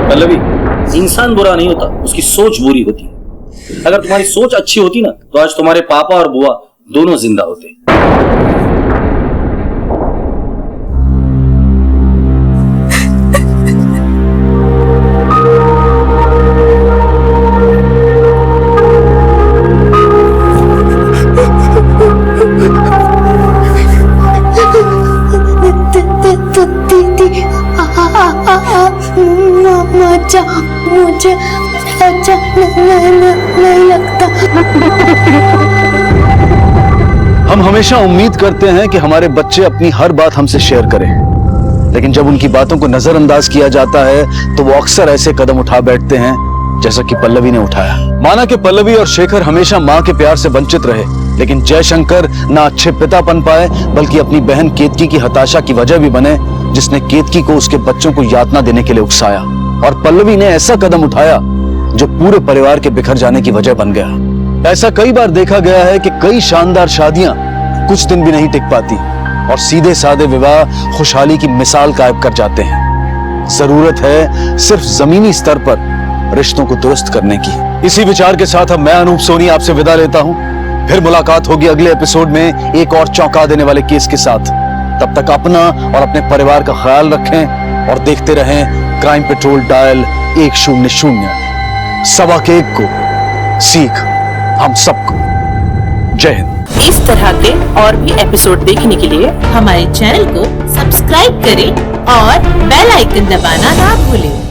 पल्लवी। इंसान बुरा नहीं होता, उसकी सोच बुरी होती है। अगर तुम्हारी सोच अच्छी होती ना तो आज तुम्हारे पापा और बुआ दोनों जिंदा होते। मुझे अच्छा नहीं लगता। हम हमेशा उम्मीद करते हैं कि हमारे बच्चे अपनी हर बात हमसे शेयर करें, लेकिन जब उनकी बातों को नजरअंदाज किया जाता है तो वो अक्सर ऐसे कदम उठा बैठते हैं जैसा कि पल्लवी ने उठाया। माना कि पल्लवी और शेखर हमेशा मां के प्यार से वंचित रहे, लेकिन जयशंकर ना अच्छे पिता बन पाए बल्कि अपनी बहन केतकी की हताशा की वजह भी बने, जिसने केतकी को उसके बच्चों को यातना देने के लिए उकसाया। और पल्लवी ने ऐसा कदम उठाया जो पूरे परिवार के बिखर जाने की वजह बन गया। ऐसा कई बार देखा गया है कि कई शानदार शादियां कुछ दिन भी नहीं टिक पाती और सीधे साधे विवाह खुशहाली की मिसाल कायम कर जाते हैं। जरूरत है सिर्फ जमीनी स्तर पर रिश्तों को दुरुस्त करने की। इसी विचार के साथ अब मैं अनूप सोनी आपसे विदा लेता हूं। फिर मुलाकात होगी अगले एपिसोड में एक और चौंका देने वाले केस के साथ। तब तक अपना और अपने परिवार का ख्याल रखें और देखते रहें क्राइम पेट्रोल डायल 100। 1.25 को सीख हम सबको। जय हिंद। इस तरह के और भी एपिसोड देखने के लिए हमारे चैनल को सब्सक्राइब करें और बेल आइकन दबाना ना भूलें।